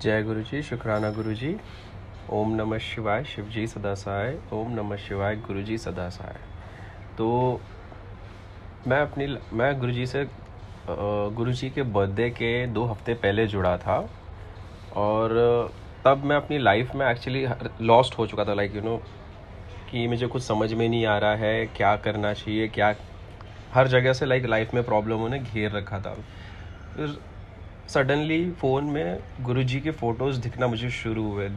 जय गुरु जी, शुक्राना गुरु जी। ओम नमः शिवाय, शिव जी सदा सहाय। ओम नमः शिवाय, गुरु जी सदा सहाय। तो मैं गुरु जी से गुरु जी के बर्थडे के 2 हफ्ते पहले जुड़ा था। और तब मैं अपनी लाइफ में एक्चुअली लॉस्ट हो चुका था, कि मुझे कुछ समझ में नहीं आ रहा है क्या करना चाहिए, क्या हर जगह से लाइफ में प्रॉब्लमों ने घेर रखा था। फिर सडनली फ़ोन में गुरुजी के फ़ोटोज़ दिखना मुझे शुरू हुए।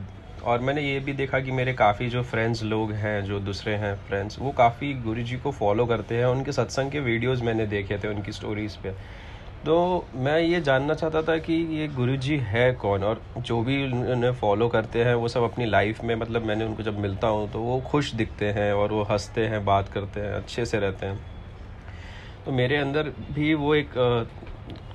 और मैंने ये भी देखा कि मेरे काफ़ी जो फ्रेंड्स लोग हैं, जो दूसरे हैं फ्रेंड्स, वो काफ़ी गुरुजी को फॉलो करते हैं। उनके सत्संग के वीडियोस मैंने देखे थे उनकी स्टोरीज़ पे। तो मैं ये जानना चाहता था कि ये गुरुजी है कौन, और जो भी उन्हें फॉलो करते हैं वो सब अपनी लाइफ में, मतलब मैंने उनको जब मिलता हूँ तो वो खुश दिखते हैं और वो हंसते हैं, बात करते हैं, अच्छे से रहते हैं। तो मेरे अंदर भी वो एक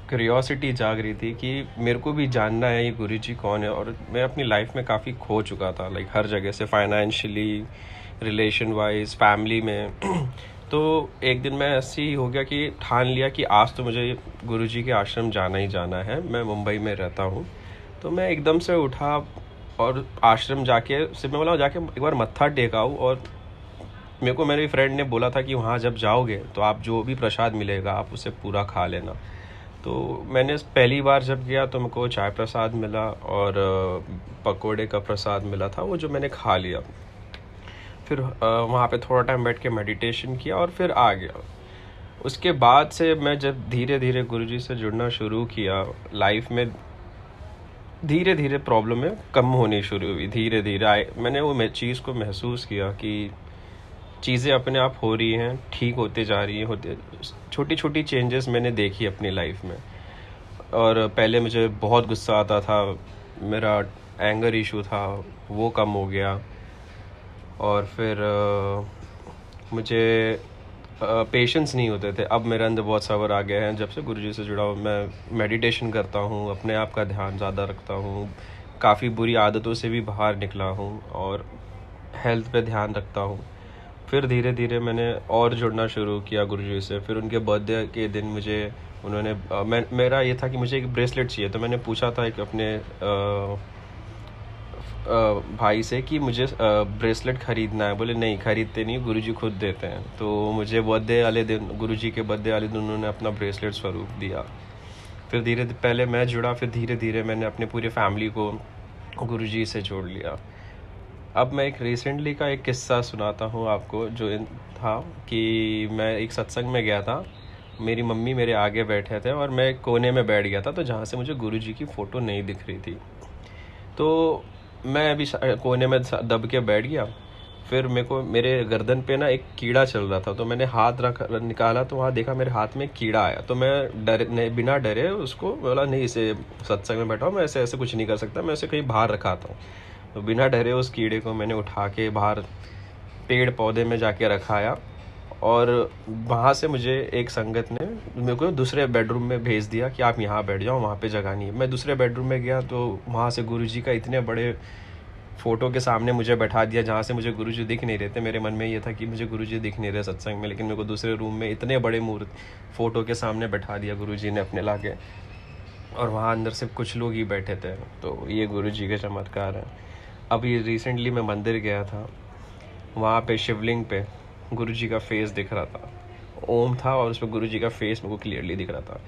क्यूरियोसिटी जाग रही थी कि मेरे को भी जानना है ये गुरुजी कौन है। और मैं अपनी लाइफ में काफ़ी खो चुका था, हर जगह से, फाइनेंशियली, रिलेशन वाइज, फैमिली में। तो एक दिन मैं ऐसे ही हो गया कि ठान लिया कि आज तो मुझे गुरुजी के आश्रम जाना ही जाना है। मैं मुंबई में रहता हूँ। तो मैं एकदम से उठा और आश्रम जाके, सिर्फ मैं बोला जाके एक बार मत्था टेकाऊँ। और मेरे फ्रेंड ने बोला था कि वहाँ जब जाओगे तो आप जो भी प्रसाद मिलेगा आप उसे पूरा खा लेना। तो मैंने पहली बार जब गया तो मेरे को चाय प्रसाद मिला और पकोड़े का प्रसाद मिला था, वो जो मैंने खा लिया। फिर वहाँ पे थोड़ा टाइम बैठ के मेडिटेशन किया और फिर आ गया। उसके बाद से मैं जब धीरे धीरे गुरुजी से जुड़ना शुरू किया, लाइफ में धीरे धीरे प्रॉब्लमें कम होनी शुरू हुई। धीरे धीरे मैंने वो चीज़ को महसूस किया कि चीज़ें अपने आप हो रही हैं, ठीक होते जा रही हैं। छोटी छोटी चेंजेस मैंने देखी अपनी लाइफ में। और पहले मुझे बहुत गुस्सा आता था, मेरा एंगर इशू था, वो कम हो गया। और फिर मुझे पेशेंस नहीं होते थे, अब मेरे अंदर बहुत सब्र आ गया है। जब से गुरुजी से जुड़ा हूँ, मैं मेडिटेशन करता हूँ, अपने आप का ध्यान ज़्यादा रखता हूँ, काफ़ी बुरी आदतों से भी बाहर निकला हूँ और हेल्थ पे ध्यान रखता हूँ। फिर धीरे धीरे मैंने और जुड़ना शुरू किया गुरुजी से। फिर उनके बर्थडे के दिन मुझे उन्होंने मेरा ये था कि मुझे एक ब्रेसलेट चाहिए। तो मैंने पूछा था एक अपने भाई से कि मुझे ब्रेसलेट ख़रीदना है। बोले नहीं, ख़रीदते नहीं, गुरुजी खुद देते हैं। तो मुझे बर्थडे वाले दिन, गुरुजी के बर्थडे वाले दिन उन्होंने अपना ब्रेसलेट स्वरूप दिया। फिर धीरे पहले मैं जुड़ा, फिर धीरे धीरे मैंने अपने पूरे फैमिली को गुरुजी से जोड़ लिया। अब मैं एक रिसेंटली का एक किस्सा सुनाता हूँ आपको। था कि मैं एक सत्संग में गया था, मेरी मम्मी मेरे आगे बैठे थे और मैं कोने में बैठ गया था, तो जहाँ से मुझे गुरुजी की फ़ोटो नहीं दिख रही थी। तो मैं अभी कोने में दब के बैठ गया। फिर मेरे गर्दन पे ना एक कीड़ा चल रहा था, तो मैंने हाथ निकाला तो वहाँ देखा मेरे हाथ में कीड़ा आया। तो मैं बिना डरे उसको बोला नहीं, इसे सत्संग में बैठा हूँ, मैं ऐसे ऐसे कुछ नहीं कर सकता, मैं इसे कहीं बाहर रखाता हूँ। तो बिना डरे उस कीड़े को मैंने उठा के बाहर पेड़ पौधे में जाके रखाया। और वहाँ से मुझे एक संगत ने मेरे को दूसरे बेडरूम में भेज दिया कि आप यहाँ बैठ जाओ, वहाँ पे जगह नहीं है। मैं दूसरे बेडरूम में गया तो वहाँ से गुरुजी का इतने बड़े फ़ोटो के सामने मुझे बैठा दिया, जहाँ से मुझे गुरुजी दिख नहीं रहे थे। मेरे मन में ये था कि मुझे गुरुजी दिख नहीं रहे सत्संग में, लेकिन मेरे को दूसरे रूम में इतने बड़े मूर्त फ़ोटो के सामने बैठा दिया गुरुजी ने अपने लाके। और वहाँ अंदर सिर्फ कुछ लोग ही बैठे थे। तो ये गुरुजी के चमत्कार हैं। अभी रिसेंटली मैं मंदिर गया था, वहाँ पे शिवलिंग पे गुरुजी का फेस दिख रहा था, ओम था और उस पर गुरुजी का फेस मेरे को क्लियरली दिख रहा था।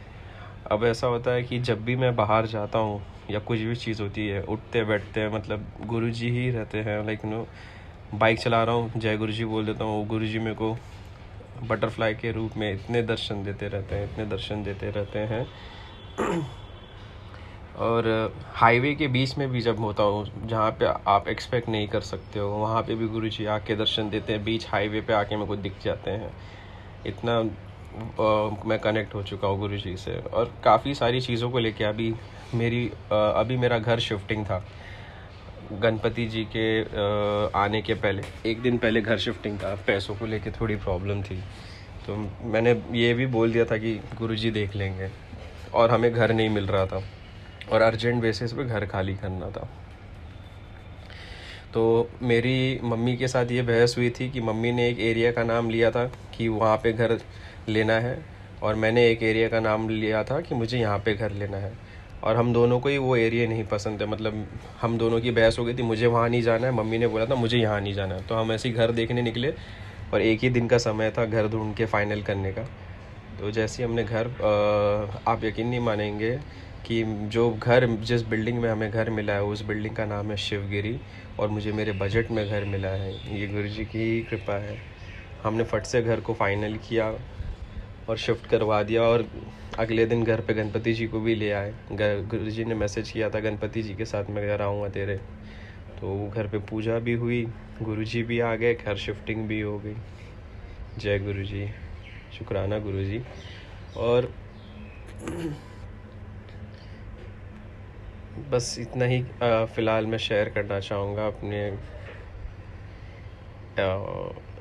अब ऐसा होता है कि जब भी मैं बाहर जाता हूँ या कुछ भी चीज़ होती है, उठते बैठते हैं, मतलब गुरुजी ही रहते हैं। बाइक चला रहा हूँ, जय गुरुजी बोल देता हूँ, वो गुरुजी मेरे को बटरफ्लाई के रूप में इतने दर्शन देते रहते हैं, इतने दर्शन देते रहते हैं। और हाईवे के बीच में भी जब होता हूँ, जहाँ पे आप एक्सपेक्ट नहीं कर सकते हो, वहाँ पे भी गुरुजी आके दर्शन देते हैं। बीच हाईवे पे आके मेरे को दिख जाते हैं। इतना मैं कनेक्ट हो चुका हूँ गुरुजी से। और काफ़ी सारी चीज़ों को लेके अभी मेरा घर शिफ्टिंग था। गणपति जी के आने के पहले एक दिन पहले घर शिफ्टिंग था। पैसों को लेके थोड़ी प्रॉब्लम थी, तो मैंने ये भी बोल दिया था कि गुरुजी देख लेंगे। और हमें घर नहीं मिल रहा था और अर्जेंट बेसिस पे घर खाली करना था। तो मेरी मम्मी के साथ ये बहस हुई थी कि मम्मी ने एक एरिया का नाम लिया था कि वहाँ पे घर लेना है, और मैंने एक एरिया का नाम लिया था कि मुझे यहाँ पे घर लेना है। और हम दोनों को ही वो एरिया नहीं पसंद है, मतलब हम दोनों की बहस हो गई थी, मुझे वहाँ नहीं जाना है, मम्मी ने बोला था मुझे यहाँ नहीं जाना है, तो हम ऐसे ही घर देखने निकले और एक ही दिन का समय था घर ढूंढ के फाइनल करने का। तो जैसे ही हमने घर आप यकीन नहीं मानेंगे कि जो घर जिस बिल्डिंग में हमें घर मिला है उस बिल्डिंग का नाम है शिवगिरी, और मुझे मेरे बजट में घर मिला है। ये गुरुजी की ही कृपा है। हमने फट से घर को फाइनल किया और शिफ्ट करवा दिया, और अगले दिन घर पे गणपति जी को भी ले आए। गुरुजी ने मैसेज किया था गणपति जी के साथ मैं घर आऊँगा तेरे, तो घर पे पूजा भी हुई, गुरुजी भी आ गए, घर शिफ्टिंग भी हो गई। जय गुरुजी, शुक्राना गुरुजी। और बस इतना ही फ़िलहाल मैं शेयर करना चाहूँगा अपने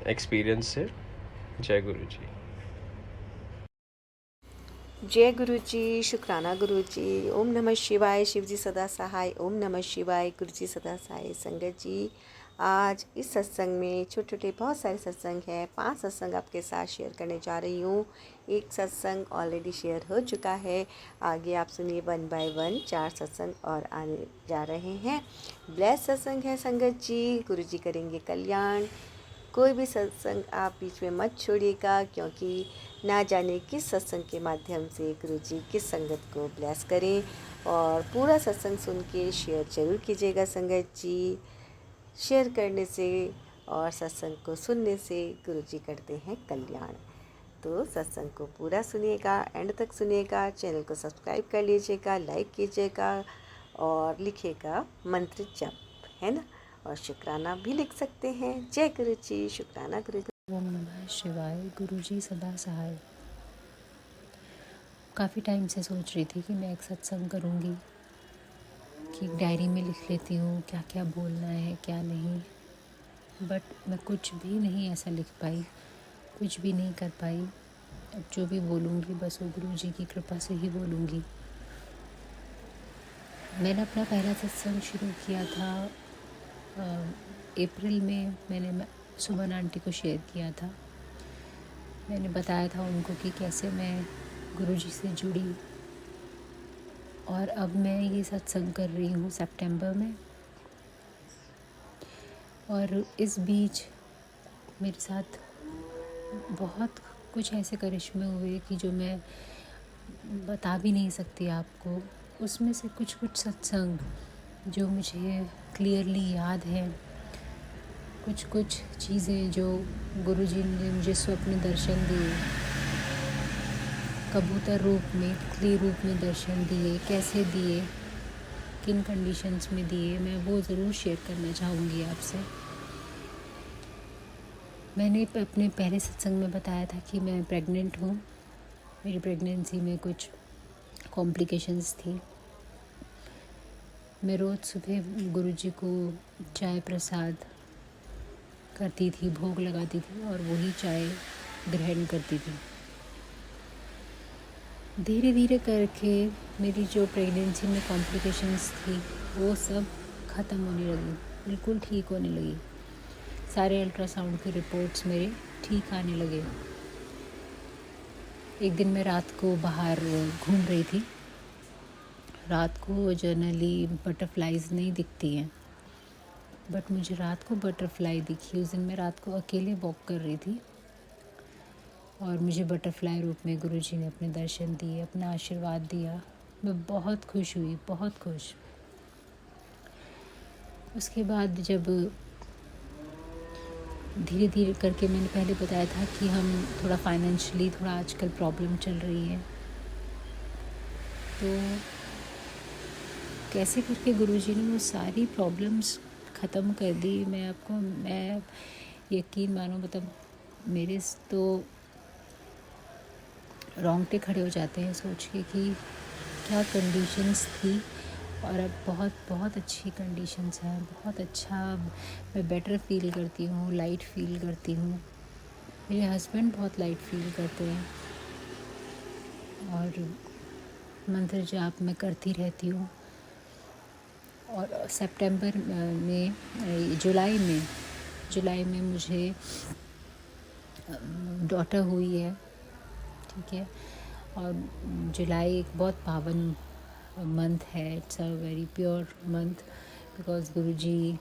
एक्सपीरियंस से। जय गुरुजी। जय गुरु जी, शुक्राना गुरु जी। ओम नमः शिवाय, शिव जी सदा सहाय। ओम नमः शिवाय, गुरु जी सदा सहाय। संगत जी, आज इस सत्संग में छोटे छोटे बहुत सारे सत्संग हैं। 5 सत्संग आपके साथ शेयर करने जा रही हूँ। एक सत्संग ऑलरेडी शेयर हो चुका है, आगे आप सुनिए 1 बाय 1 4 सत्संग और आने जा रहे हैं। ब्लेस सत्संग है संगत जी, गुरु जी करेंगे कल्याण। कोई भी सत्संग आप बीच में मत छोड़िएगा, क्योंकि ना जाने किस सत्संग के माध्यम से गुरु जी किस संगत को ब्लेस करें। और पूरा सत्संग सुन के शेयर ज़रूर कीजिएगा संगत जी। शेयर करने से और सत्संग को सुनने से गुरु जी करते हैं कल्याण। तो सत्संग को पूरा सुनिएगा, एंड तक सुनिएगा। चैनल को सब्सक्राइब कर लीजिएगा, लाइक कीजिएगा और लिखिएगा मंत्र जप, है ना। और शुक्राना भी लिख सकते हैं। जय गुरु जी, शुक्राना गुरु जी। ओम नमः शिवाय, गुरु जी सदा सहाय। काफ़ी टाइम से सोच रही थी कि मैं एक सत्संग करूँगी, कि एक डायरी में लिख लेती हूँ क्या क्या बोलना है क्या नहीं, बट मैं कुछ भी नहीं ऐसा लिख पाई, कुछ भी नहीं कर पाई। अब जो भी बोलूँगी बस वो गुरु जी की कृपा से ही बोलूँगी। मैंने अपना पहला सत्संग शुरू किया था अप्रैल में। मैंने सुमन आंटी को शेयर किया था। मैंने बताया था उनको कि कैसे मैं गुरुजी से जुड़ी, और अब मैं ये सत्संग कर रही हूँ सितंबर में। और इस बीच मेरे साथ बहुत कुछ ऐसे करिश्मे हुए कि जो मैं बता भी नहीं सकती आपको। उसमें से कुछ कुछ सत्संग जो मुझे क्लियरली याद है, कुछ कुछ चीज़ें जो गुरुजी ने मुझे स्वप्न दर्शन दिए, कबूतर रूप में, तितली रूप में दर्शन दिए, कैसे दिए, किन कंडीशंस में दिए, मैं वो ज़रूर शेयर करना चाहूँगी आपसे। मैंने अपने पहले सत्संग में बताया था कि मैं प्रेग्नेंट हूँ। मेरी प्रेगनेंसी में कुछ कॉम्प्लिकेशंस थी। मैं रोज़ सुबह गुरुजी को चाय प्रसाद करती थी, भोग लगाती थी और वही चाय ग्रहण करती थी। धीरे धीरे करके मेरी जो प्रेगनेंसी में कॉम्प्लिकेशंस थी वो सब ख़त्म होने लगी, बिल्कुल ठीक होने लगी। सारे अल्ट्रासाउंड के रिपोर्ट्स मेरे ठीक आने लगे। एक दिन मैं रात को बाहर घूम रही थी। रात को जनरली बटरफ्लाइज नहीं दिखती हैं, बट मुझे रात को बटरफ्लाई दिखी। उस दिन मैं रात को अकेले वॉक कर रही थी और मुझे बटरफ्लाई रूप में गुरुजी ने अपने दर्शन दिए, अपना आशीर्वाद दिया। मैं बहुत खुश हुई, बहुत खुश। उसके बाद जब धीरे धीरे करके, मैंने पहले बताया था कि हम थोड़ा फाइनेंशियली थोड़ा आजकल प्रॉब्लम चल रही है, तो कैसे करके गुरुजी ने वो सारी प्रॉब्लम्स ख़त्म कर दी। मैं यकीन मानो, मतलब मेरे तो रोंगटे खड़े हो जाते हैं सोच के कि क्या कंडीशंस थी, और अब बहुत बहुत अच्छी कंडीशंस हैं। बहुत अच्छा, मैं बेटर फील करती हूँ, लाइट फील करती हूँ। मेरे हस्बैंड बहुत लाइट फील करते हैं और मंत्र जाप मैं करती रहती हूँ। और सितंबर में जुलाई में मुझे डॉटर हुई है, ठीक है। और जुलाई एक बहुत पावन मंथ है, it's a very pure month, because Guruji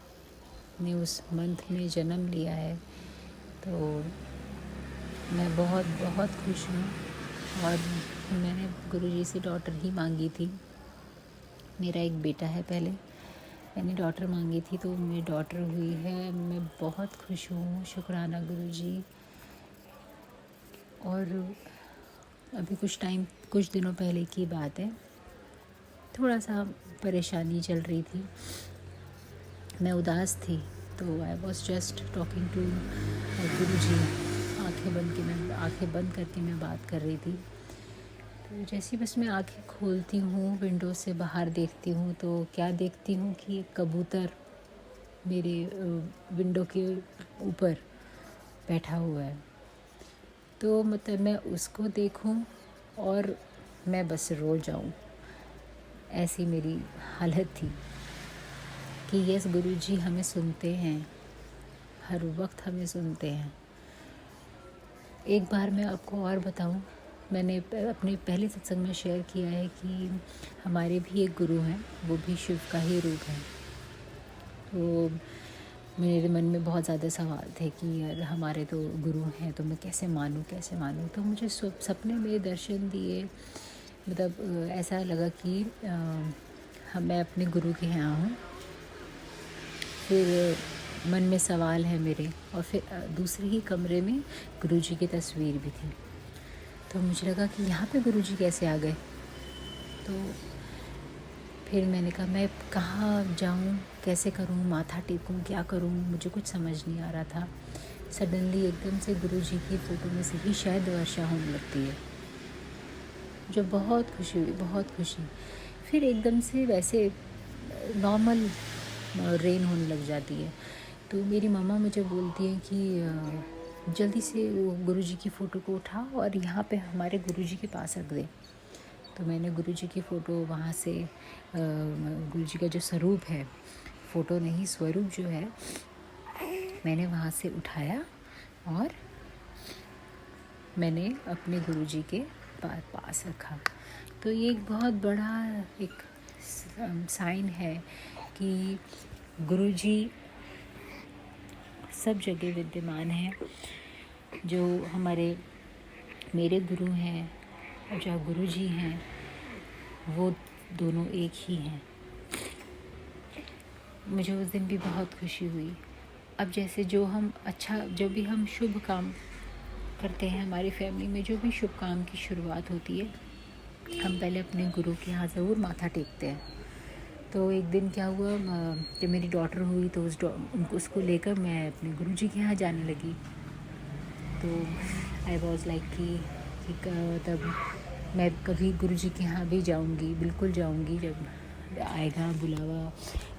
ने उस मंथ में जन्म लिया है। तो मैं बहुत बहुत खुश हूँ। और मैंने गुरुजी से डॉटर ही मांगी थी। मेरा एक बेटा है, पहले मैंने डॉटर मांगी थी, तो मेरी डॉटर हुई है। मैं बहुत खुश हूँ, शुक्राना गुरुजी। और अभी कुछ दिनों पहले की बात है, थोड़ा सा परेशानी चल रही थी, मैं उदास थी, तो I was just talking to Guruji. आंखें बंद करके मैं बात कर रही थी। तो जैसे बस मैं आंखें खोलती हूँ, विंडो से बाहर देखती हूँ, तो क्या देखती हूँ कि एक कबूतर मेरे विंडो के ऊपर बैठा हुआ है। तो मतलब मैं उसको देखूं और मैं बस रो जाऊं, ऐसी मेरी हालत थी कि यस, गुरुजी हमें सुनते हैं, हर वक्त हमें सुनते हैं। एक बार मैं आपको और बताऊं, मैंने अपने पहले सत्संग में शेयर किया है कि हमारे भी एक गुरु हैं, वो भी शिव का ही रूप है। तो मेरे मन में बहुत ज़्यादा सवाल थे कि यार हमारे तो गुरु हैं, तो मैं कैसे मानूँ। तो मुझे सपने में दर्शन दिए, मतलब ऐसा लगा कि मैं अपने गुरु के यहाँ हूँ। फिर मन में सवाल है मेरे, और फिर दूसरे ही कमरे में गुरुजी की तस्वीर भी थी। तो मुझे लगा कि यहाँ पे गुरुजी कैसे आ गए। तो फिर मैंने कहा मैं कहाँ जाऊँ, कैसे करूँ, माथा टेकूँ, क्या करूँ, मुझे कुछ समझ नहीं आ रहा था। सडनली एकदम से गुरुजी की फ़ोटो में से ही शायद वर्षा होने लगती है, मुझे बहुत खुशी हुई, बहुत खुशी। फिर एकदम से वैसे नॉर्मल रेन होने लग जाती है। तो मेरी मम्मा मुझे बोलती हैं कि जल्दी से वो गुरुजी की फ़ोटो को उठा और यहाँ पे हमारे गुरुजी के पास रख दे। तो मैंने गुरुजी की फ़ोटो वहाँ से गुरुजी का जो स्वरूप है, फ़ोटो नहीं स्वरूप जो है, मैंने वहाँ से उठाया और मैंने अपने गुरुजी के पास रखा। तो ये एक बहुत बड़ा एक साइन है कि गुरुजी सब जगह विद्यमान है। जो मेरे गुरु हैं और जो गुरुजी हैं, वो दोनों एक ही हैं। मुझे उस दिन भी बहुत खुशी हुई। अब जैसे जो भी हम शुभ काम करते हैं, हमारी फैमिली में जो भी शुभ काम की शुरुआत होती है, हम पहले अपने गुरु के यहाँ ज़रूर माथा टेकते हैं। तो एक दिन क्या हुआ, जब मेरी डॉटर हुई तो उसको लेकर मैं अपने गुरुजी के यहाँ जाने लगी। तो आई वॉज लाइक कि तब मैं कभी गुरुजी के यहाँ भी जाऊँगी, बिल्कुल जाऊँगी। जब आएगा बुलावा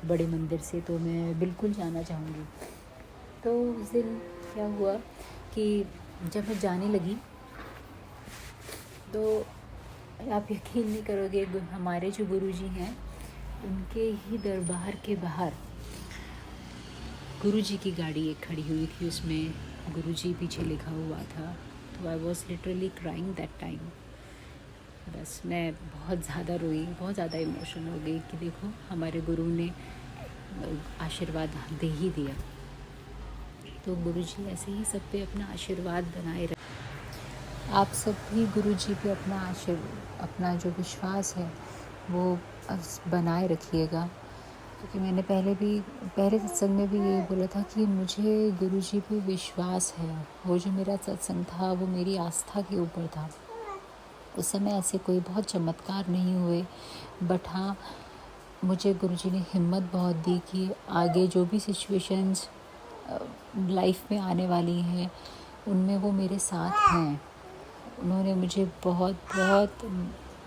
बड़े मंदिर से तो मैं बिल्कुल जाना चाहूँगी। तो उस दिन क्या हुआ कि जब मैं जाने लगी तो आप यकीन नहीं करोगे, हमारे जो गुरुजी हैं उनके ही दरबार के बाहर गुरुजी की गाड़ी एक खड़ी हुई थी, उसमें गुरुजी पीछे लिखा हुआ था। तो I was literally crying that time. बस मैं बहुत ज़्यादा रोई, बहुत ज़्यादा इमोशनल हो गई कि देखो हमारे गुरु ने आशीर्वाद दे ही दिया। तो गुरुजी ऐसे ही सब पे अपना आशीर्वाद बनाए रखें। आप सब भी गुरुजी पे अपना जो विश्वास है वो बनाए रखिएगा। क्योंकि मैंने पहले सत्संग में भी यही बोला था कि मुझे गुरुजी पे विश्वास है। वो जो मेरा सत्संग था वो मेरी आस्था के ऊपर था। उस समय ऐसे कोई बहुत चमत्कार नहीं हुए, बट हाँ, मुझे गुरुजी ने हिम्मत बहुत दी कि आगे जो भी सिचुएशंस लाइफ में आने वाली हैं उनमें वो मेरे साथ हैं। उन्होंने मुझे बहुत बहुत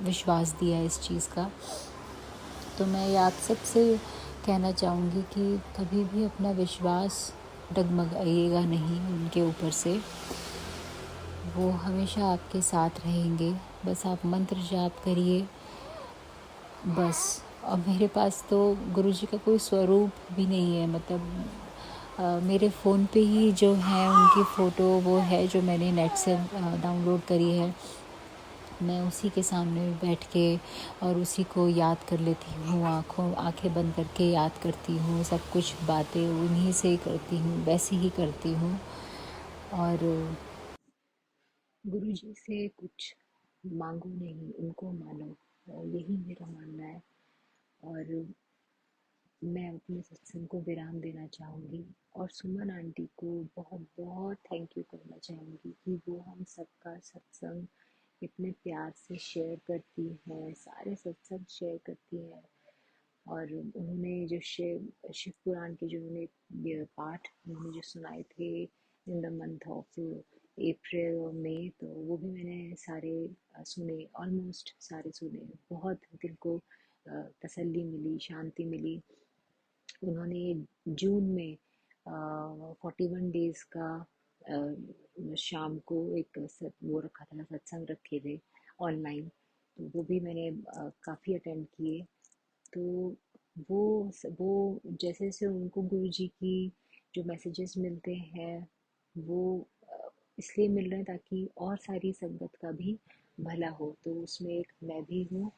विश्वास दिया इस चीज़ का। तो मैं ये आप सबसे कहना चाहूँगी कि कभी भी अपना विश्वास डगमगाइएगा नहीं उनके ऊपर से। वो हमेशा आपके साथ रहेंगे। बस आप मंत्र जाप करिए बस। और मेरे पास तो गुरुजी का कोई स्वरूप भी नहीं है, मतलब मेरे फ़ोन पे ही जो है उनकी फ़ोटो वो है जो मैंने नेट से डाउनलोड करी है। मैं उसी के सामने बैठ के और उसी को याद कर लेती हूँ, आंखें बंद करके याद करती हूँ, सब कुछ बातें उन्हीं से ही करती हूँ, वैसे ही करती हूँ। और गुरुजी से कुछ मांगो नहीं, उनको मानो, यही मेरा मानना है। और मैं अपने सत्संग को विराम देना चाहूँगी और सुमन आंटी को बहुत बहुत थैंक यू करना चाहूँगी कि वो हम सबका सत्संग इतने प्यार से शेयर करती हैं, सारे सत्संग शेयर करती हैं। और उन्होंने जो शिव पुराण के जो उन्होंने ये पाठ उन्होंने जो सुनाए थे in the month of April और मई, तो वो भी मैंने सारे सुने, ऑलमोस्ट सारे सुने। बहुत दिल को तसल्ली मिली, शांति मिली। उन्होंने जून में 41 डेज का शाम को एक वो रखा था, सत्संग रखे थे ऑनलाइन, तो वो भी मैंने काफ़ी अटेंड किए। तो वो जैसे जैसे उनको गुरु जी की जो मैसेजेस मिलते हैं वो इसलिए मिल रहे हैं ताकि और सारी संगत का भी भला हो, तो उसमें एक मैं भी हूँ।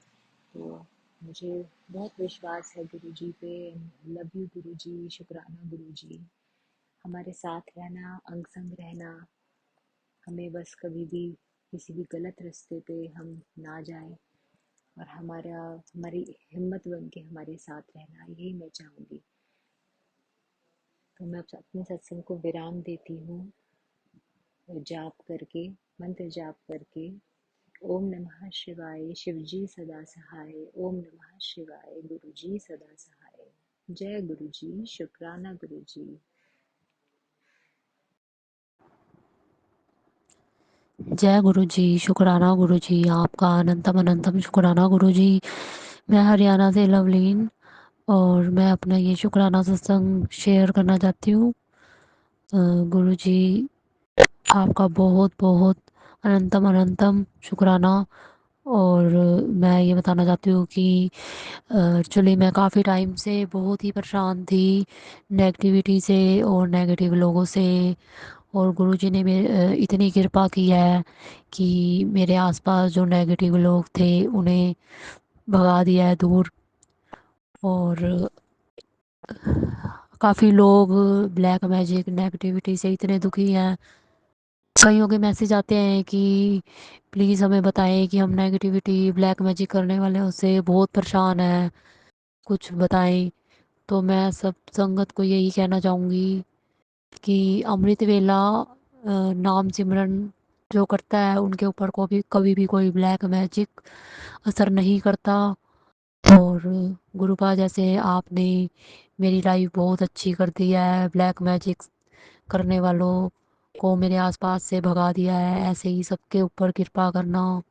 तो मुझे बहुत विश्वास है गुरु जी पे। लव यू गुरु जी, शुक्राना गुरु जी, हमारे साथ रहना, अंग संग रहना। हमें बस कभी भी किसी भी गलत रास्ते पे हम ना जाएं और हमारी हिम्मत बन के हमारे साथ रहना, यही मैं चाहूँगी। तो मैं अपने सत्संग को विराम देती हूँ जाप करके, मंत्र जाप करके। ओम नमः शिवाय, शिवजी सदा सहाय। ओम नमः शिवाय, गुरुजी सदा सहाय। जय गुरुजी, शुक्राना गुरुजी। जय गुरु जी, शुक्राना गुरु जी, आपका अनंतम अनंतम शुक्राना गुरु जी। मैं हरियाणा से लवलीन, और मैं अपना ये शुक्राना सत्संग शेयर करना चाहती हूँ। गुरु जी, आपका बहुत बहुत अनंतम अनंतम शुक्राना। और मैं ये बताना चाहती हूँ कि एक्चुअली मैं काफ़ी टाइम से बहुत ही परेशान थी नेगेटिविटी से और नेगेटिव लोगों से। और गुरुजी ने इतनी कृपा की है कि मेरे आसपास जो नेगेटिव लोग थे उन्हें भगा दिया है दूर। और काफ़ी लोग ब्लैक मैजिक नेगेटिविटी से इतने दुखी हैं। कईयों के मैसेज आते हैं कि प्लीज़ हमें बताएं कि हम नेगेटिविटी ब्लैक मैजिक करने वाले उससे बहुत परेशान हैं, कुछ बताएं। तो मैं सब संगत को यही कहना चाहूँगी कि अमृत वेला नाम सिमरन जो करता है उनके ऊपर को भी कभी भी कोई ब्लैक मैजिक असर नहीं करता। और गुरुपा जैसे आपने मेरी लाइफ बहुत अच्छी कर दी है, ब्लैक मैजिक करने वालों को मेरे आसपास से भगा दिया है, ऐसे ही सबके ऊपर कृपा करना,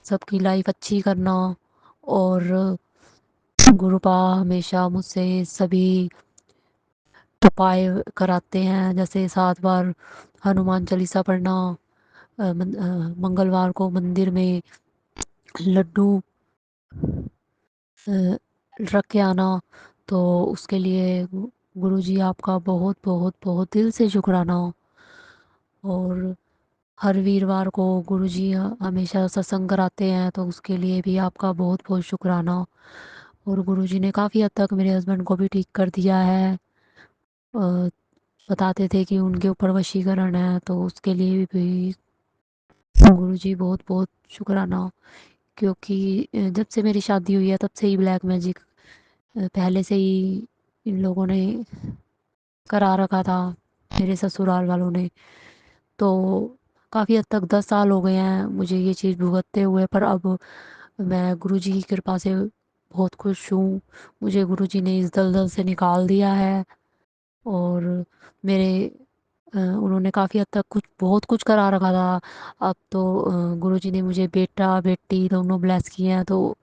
सबकी लाइफ अच्छी करना। और गुरुपा हमेशा मुझसे सभी उपाय कराते हैं, जैसे 7 बार हनुमान चालीसा पढ़ना, मंगलवार को मंदिर में लड्डू अ, रख के आना। तो उसके लिए गुरुजी आपका बहुत बहुत बहुत दिल से शुक्राना। और हर वीरवार को गुरुजी हमेशा सत्संग कराते हैं, तो उसके लिए भी आपका बहुत बहुत शुक्राना। और गुरुजी ने काफ़ी हद तक मेरे हस्बैंड को भी ठीक कर दिया है। अ, बताते थे कि उनके ऊपर वशीकरण है, तो उसके लिए भी गुरुजी बहुत बहुत शुक्राना। क्योंकि जब से मेरी शादी हुई है तब से ही ब्लैक मैजिक पहले से ही इन लोगों ने करा रखा था, मेरे ससुराल वालों ने। तो काफ़ी हद तक 10 साल हो गए हैं मुझे ये चीज़ भुगतते हुए, पर अब मैं गुरुजी की कृपा से बहुत खुश हूँ। मुझे गुरुजी ने इस दलदल से निकाल दिया है। और मेरे उन्होंने काफ़ी हद तक कुछ बहुत कुछ करा रखा था। अब तो गुरुजी ने मुझे बेटा बेटी दोनों ब्लेस किए हैं, तो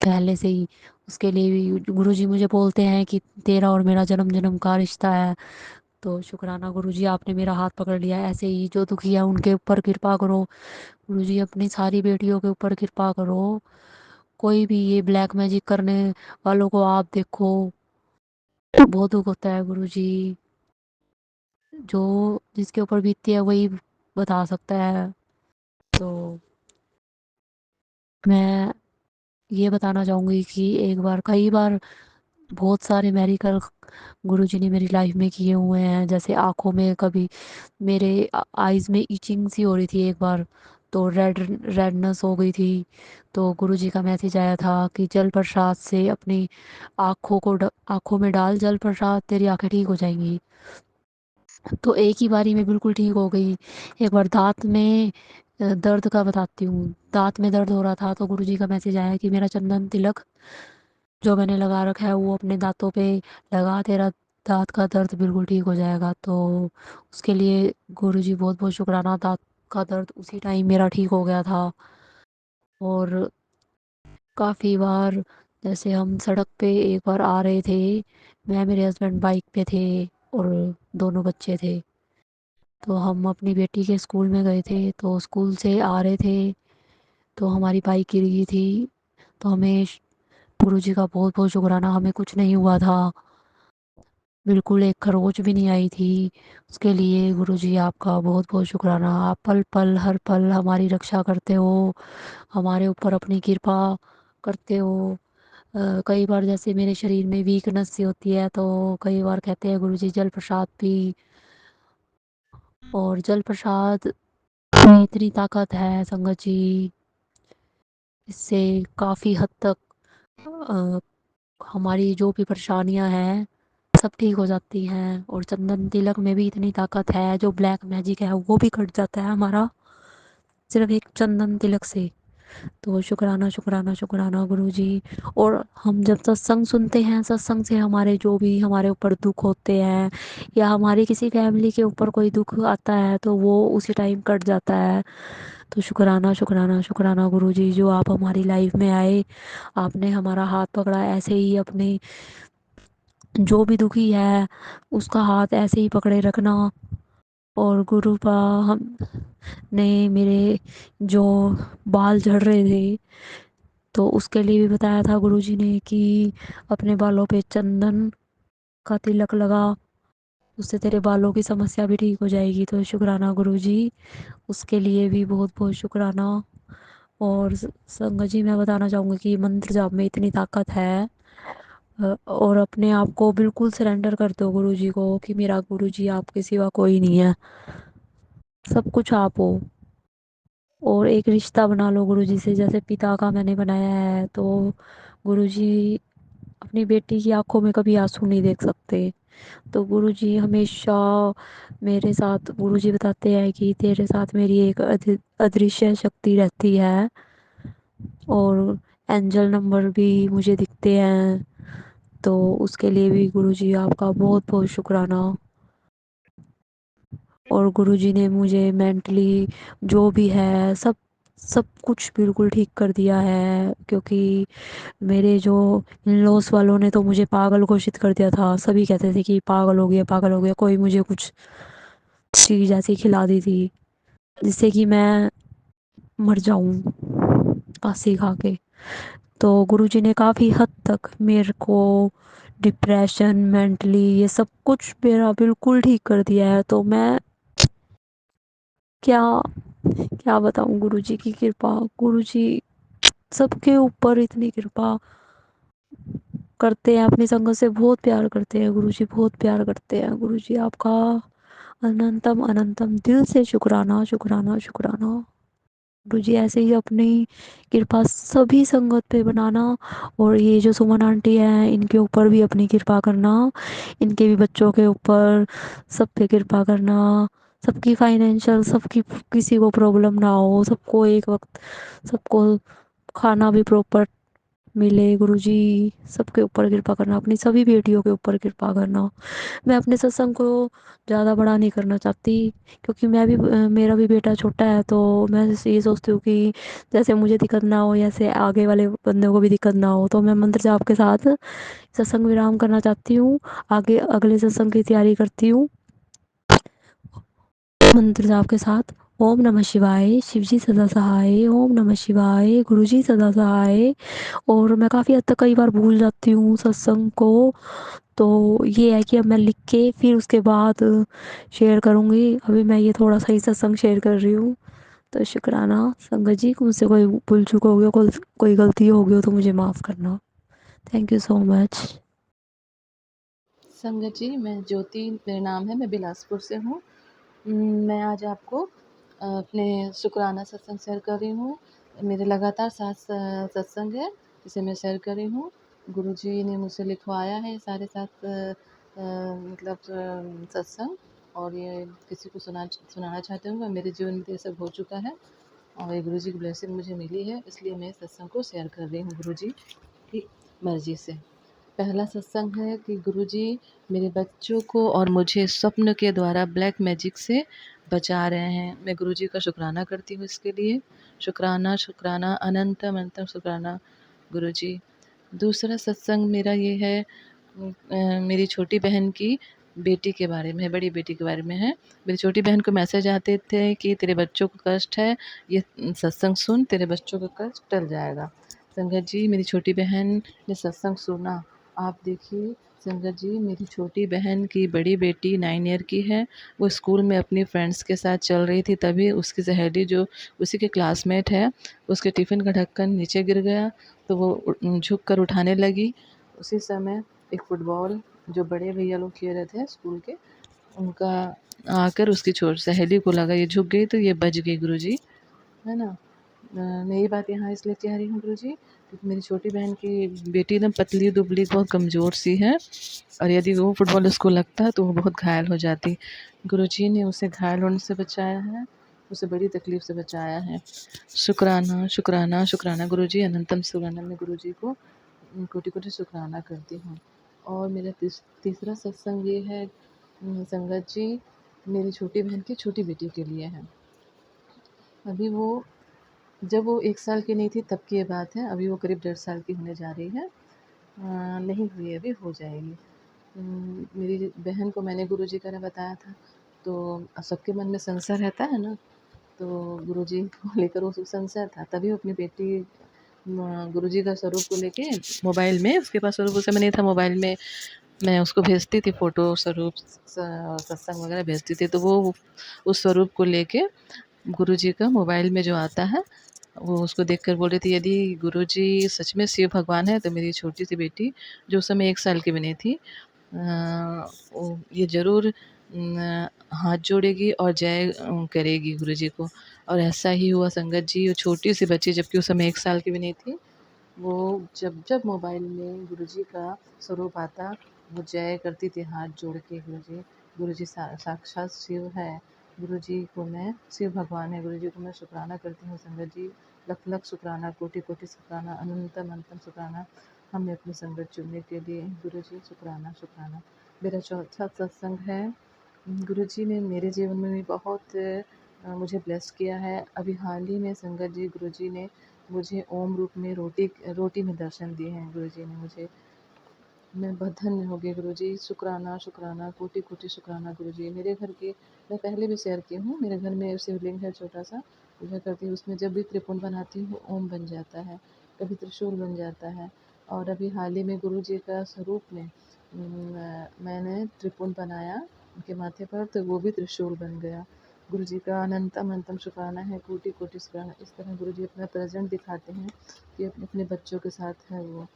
पहले से ही उसके लिए भी गुरुजी मुझे बोलते हैं कि तेरा और मेरा जन्म जन्म का रिश्ता है। तो शुक्राना गुरुजी, आपने मेरा हाथ पकड़ लिया है। ऐसे ही जो दुखी है उनके ऊपर कृपा करो गुरुजी, अपनी सारी बेटियों के ऊपर कृपा करो। कोई भी ये ब्लैक मैजिक करने वालों को आप देखो, बहुत दुख होता है गुरुजी। जो जिसके ऊपर बीतती है वही बता सकता है। तो मैं ये बताना चाहूँगी कि एक बार कई बार बहुत सारे मेडिकल गुरुजी ने मेरी लाइफ में किए हुए हैं। जैसे आँखों में कभी मेरे आइज़ में इचिंग सी हो रही थी एक बार, तो रेडनेस हो गई थी। तो गुरुजी का मैसेज आया था कि जल प्रसाद से अपनी आँखों में डाल जल प्रसाद, तेरी आँखें ठीक हो जाएंगी। तो एक ही बारी में बिल्कुल ठीक हो गई। एक बार दाँत में दर्द का बताती हूँ। दाँत में दर्द हो रहा था तो गुरुजी का मैसेज आया कि मेरा चंदन तिलक जो मैंने लगा रखा है वो अपने दाँतों पे लगा, तेरा दाँत का दर्द बिल्कुल ठीक हो जाएगा। तो उसके लिए गुरुजी बहुत बहुत शुक्राना। दाँत का दर्द उसी टाइम मेरा ठीक हो गया था। और काफ़ी बार जैसे हम सड़क पे एक बार आ रहे थे, मैं मेरे हस्बैंड बाइक पे थे और दोनों बच्चे थे। तो हम अपनी बेटी के स्कूल में गए थे, तो स्कूल से आ रहे थे तो हमारी बाइक गिर गई थी। तो हमें गुरुजी का बहुत बहुत शुक्राना, हमें कुछ नहीं हुआ था, बिल्कुल एक खरोच भी नहीं आई थी। उसके लिए गुरुजी आपका बहुत बहुत शुक्राना। आप पल पल हर पल हमारी रक्षा करते हो, हमारे ऊपर अपनी कृपा करते हो। कई बार जैसे मेरे शरीर में वीकनेस सी होती है तो कई बार कहते हैं गुरुजी जल प्रसाद पी, और जल प्रसाद में इतनी ताकत है संगत जी, इससे काफ़ी हद तक अ, हमारी जो भी परेशानियां हैं सब ठीक हो जाती हैं। और चंदन तिलक में भी इतनी ताकत है, जो ब्लैक मैजिक है वो भी कट जाता है हमारा सिर्फ एक चंदन तिलक से। तो शुक्राना शुक्राना शुक्राना गुरुजी। और हम जब सत्संग सुनते हैं, सत्संग से हमारे जो भी हमारे ऊपर दुख होते हैं या हमारी किसी फैमिली के ऊपर कोई दुख आता है तो वो उसी टाइम कट जाता है। तो शुक्राना शुक्राना शुक्राना गुरुजी, जो आप हमारी लाइफ में आए, आपने हमारा हाथ पकड़ा। ऐसे ही अपने जो भी दुखी है उसका हाथ ऐसे ही पकड़े रखना। और गुरुपा हम ने मेरे जो बाल झड़ रहे थे तो उसके लिए भी बताया था गुरुजी ने कि अपने बालों पे चंदन का तिलक लगा, उससे तेरे बालों की समस्या भी ठीक हो जाएगी। तो शुक्राना गुरुजी, उसके लिए भी बहुत बहुत शुक्राना। और संगत जी मैं बताना चाहूँगी कि मंत्र जाप में इतनी ताकत है। और अपने आप को बिल्कुल सरेंडर कर दो गुरुजी को कि मेरा गुरुजी आपके सिवा कोई नहीं है, सब कुछ आप हो। और एक रिश्ता बना लो गुरुजी से, जैसे पिता का मैंने बनाया है। तो गुरुजी अपनी बेटी की आंखों में कभी आंसू नहीं देख सकते। तो गुरुजी हमेशा मेरे साथ, गुरुजी बताते हैं कि तेरे साथ मेरी एक अदृश्य शक्ति रहती है। और एंजल नंबर भी मुझे दिखते हैं। तो उसके लिए भी गुरुजी आपका बहुत बहुत शुक्राना। और गुरुजी ने मुझे मेंटली जो भी है सब सब कुछ बिल्कुल ठीक कर दिया है। क्योंकि मेरे जो इन लॉस वालों ने तो मुझे पागल घोषित कर दिया था, सभी कहते थे कि पागल हो गया पागल हो गया, कोई मुझे कुछ चीज़ ऐसी खिला दी थी जिससे कि मैं मर जाऊं फांसी खा के। तो गुरुजी ने काफ़ी हद तक मेरे को डिप्रेशन, मेंटली, ये सब कुछ मेरा बिल्कुल ठीक कर दिया है। तो मैं क्या क्या बताऊं गुरुजी की कृपा। गुरुजी सबके ऊपर इतनी कृपा करते हैं, अपनी संगत से बहुत प्यार करते हैं गुरुजी, बहुत प्यार करते हैं गुरुजी। आपका अनंतम अनंतम दिल से शुक्राना शुक्राना शुक्राना। गुरुजी ऐसे ही अपनी कृपा सभी संगत पे बनाना। और ये जो सुमन आंटी हैं इनके ऊपर भी अपनी कृपा करना, इनके भी बच्चों के ऊपर, सब पे कृपा करना। सबकी फाइनेंशियल, सबकी किसी को प्रॉब्लम ना हो, सबको एक वक्त सबको खाना भी प्रॉपर मिले गुरुजी। सबके ऊपर कृपा करना, अपनी सभी बेटियों के ऊपर कृपा करना। मैं अपने सत्संग को ज़्यादा बड़ा नहीं करना चाहती, क्योंकि मैं भी मेरा भी बेटा छोटा है। तो मैं ये सोचती हूँ कि जैसे मुझे दिक्कत ना हो, जैसे आगे वाले बंदे को भी दिक्कत ना हो। तो मैं मंत्र जाप के साथ सत्संग विराम करना चाहती हूँ, आगे अगले सत्संग की तैयारी करती हूँ मंत्र जाप के साथ। ओम नमः शिवाय, शिवजी सदा सहाय। ओम नमः शिवाय, गुरुजी सदा सहाय। और मैं काफ़ी हद तक कई बार भूल जाती हूँ सत्संग को। तो ये है कि अब मैं लिख के फिर उसके बाद शेयर करूँगी। अभी मैं ये थोड़ा सा ही सत्संग शेयर कर रही हूँ। तो शुक्राना संगत जी, मुझसे कोई भूल चूक हो गया, कोई गलती हो गई हो तो मुझे माफ़ करना। Thank you so much. संगत जी, मैं ज्योति मेरा नाम है, मैं बिलासपुर से हूँ। मैं आज आपको अपने शुक्राना सत्संग शेयर कर रही हूँ। मेरे लगातार 7 सत्संग है जिसे मैं शेयर कर रही हूँ। गुरुजी ने मुझसे लिखवाया है सारे 7 मतलब सत्संग, और ये किसी को सुनाना चाहती हूँ। मेरे जीवन में तो ये सब हो चुका है और ये गुरुजी की ब्लेसिंग मुझे मिली है, इसलिए मैं इस सत्संग को शेयर कर रही हूँ गुरुजी की मर्ज़ी से। पहला सत्संग है कि गुरुजी मेरे बच्चों को और मुझे स्वप्न के द्वारा ब्लैक मैजिक से बचा रहे हैं। मैं गुरुजी का शुक्राना करती हूँ इसके लिए। शुक्राना, शुक्राना, अनंतम अनंतम शुक्राना गुरुजी। दूसरा सत्संग मेरा ये है मेरी छोटी बहन की बेटी के बारे में है, बड़ी बेटी के बारे में है। मेरी छोटी बहन को मैसेज आते थे कि तेरे बच्चों को कष्ट है, ये सत्संग सुन, तेरे बच्चों का कष्ट टल जाएगा। संगत जी, मेरी छोटी बहन ने सत्संग सुना। आप देखिए संगत जी, मेरी छोटी बहन की बड़ी बेटी 9 ईयर की है। वो स्कूल में अपनी फ्रेंड्स के साथ चल रही थी, तभी उसकी सहेली जो उसी के क्लासमेट है, उसके टिफ़िन का ढक्कन नीचे गिर गया, तो वो झुक कर उठाने लगी। उसी समय एक फुटबॉल जो बड़े भैया लोग खेल रहे थे स्कूल के, उनका आकर उसकी सहेली को लगा, ये झुक गई तो ये बच गई गुरुजी, है ना। मैं ये बात यहाँ इसलिए कह रही हूँ गुरुजी, क्योंकि मेरी छोटी बहन की बेटी एकदम पतली दुबली बहुत कमज़ोर सी है, और यदि वो फुटबॉल उसको लगता है तो वो बहुत घायल हो जाती। गुरुजी ने उसे घायल होने से बचाया है, उसे बड़ी तकलीफ़ से बचाया है। शुक्राना, शुक्राना, शुक्राना गुरुजी, अनंतम शुक्राना। मैं गुरुजी को कोटि-कोटि शुक्राना करती हूँ। और मेरा तीसरा सत्संग ये है संगत जी, मेरी छोटी बहन की छोटी बेटी के लिए है। अभी वो जब वो 1 साल की नहीं थी तब की ये बात है, अभी वो करीब 1.5 साल की होने जा रही है। नहीं हुई अभी, हो जाएगी। मेरी बहन को मैंने गुरुजी का ना बताया था, तो सबके मन में संशय रहता है ना, तो गुरुजी को लेकर वो संशय था, तभी वो अपनी बेटी गुरुजी का स्वरूप को लेके मोबाइल में, उसके पास स्वरूप उस समय नहीं था, मोबाइल में मैं उसको भेजती थी फ़ोटो स्वरूप सत्संग वगैरह भेजती थी, तो वो उस स्वरूप को लेके गुरुजी का मोबाइल में जो आता है, वो उसको देखकर बोल रही थी, यदि गुरुजी सच में शिव भगवान है तो मेरी छोटी-सी बेटी जो उस समय 1 साल की भी नहीं थी, ये ज़रूर हाथ जोड़ेगी और जय करेगी गुरुजी को। और ऐसा ही हुआ संगत जी, वो छोटी-सी बच्ची जबकि उस समय 1 साल की भी नहीं थी, वो जब मोबाइल में गुरुजी का स्वरूप आता, वो जय करती थी हाथ जोड़ के, गुरुजी, गुरुजी साक्षात शिव है। गुरुजी को मैं शिव भगवान है, गुरुजी को मैं शुक्राना करती हूँ संगत जी। लख-लख शुक्राना, कोटि-कोटि शुक्राना, अनंतम अनंतम शुक्राना हमें अपनी संगत चुनने के लिए। गुरुजी शुक्राना, शुक्राना। मेरा चौथा सत्संग है, गुरुजी ने मेरे जीवन में भी बहुत मुझे ब्लेस किया है। अभी हाल ही में संगत जी, गुरुजी ने मुझे ओम रूप में रोटी में दर्शन दिए हैं गुरुजी ने मुझे। मैं बहुत धन्य हो गई गुरुजी। शुक्राना, शुक्राना, कोटि-कोटि शुक्राना गुरुजी। मेरे घर की मैं पहले भी शेयर की हूँ, मेरे घर में शिवलिंग है छोटा-सा, पूजा करती हूँ, उसमें जब भी त्रिपुंड बनाती हूँ ओम बन जाता है, कभी त्रिशूल बन जाता है। और अभी हाल ही में गुरुजी का स्वरूप में मैंने त्रिपुंड बनाया उनके माथे पर, तो वो भी त्रिशूल बन गया। गुरुजी का अनंतम अनंतम शुक्राना है, कोटि-कोटि शुक्राना। इस तरह गुरुजी अपना प्रेज़ेंट दिखाते हैं कि अपने अपने बच्चों के साथ है वो।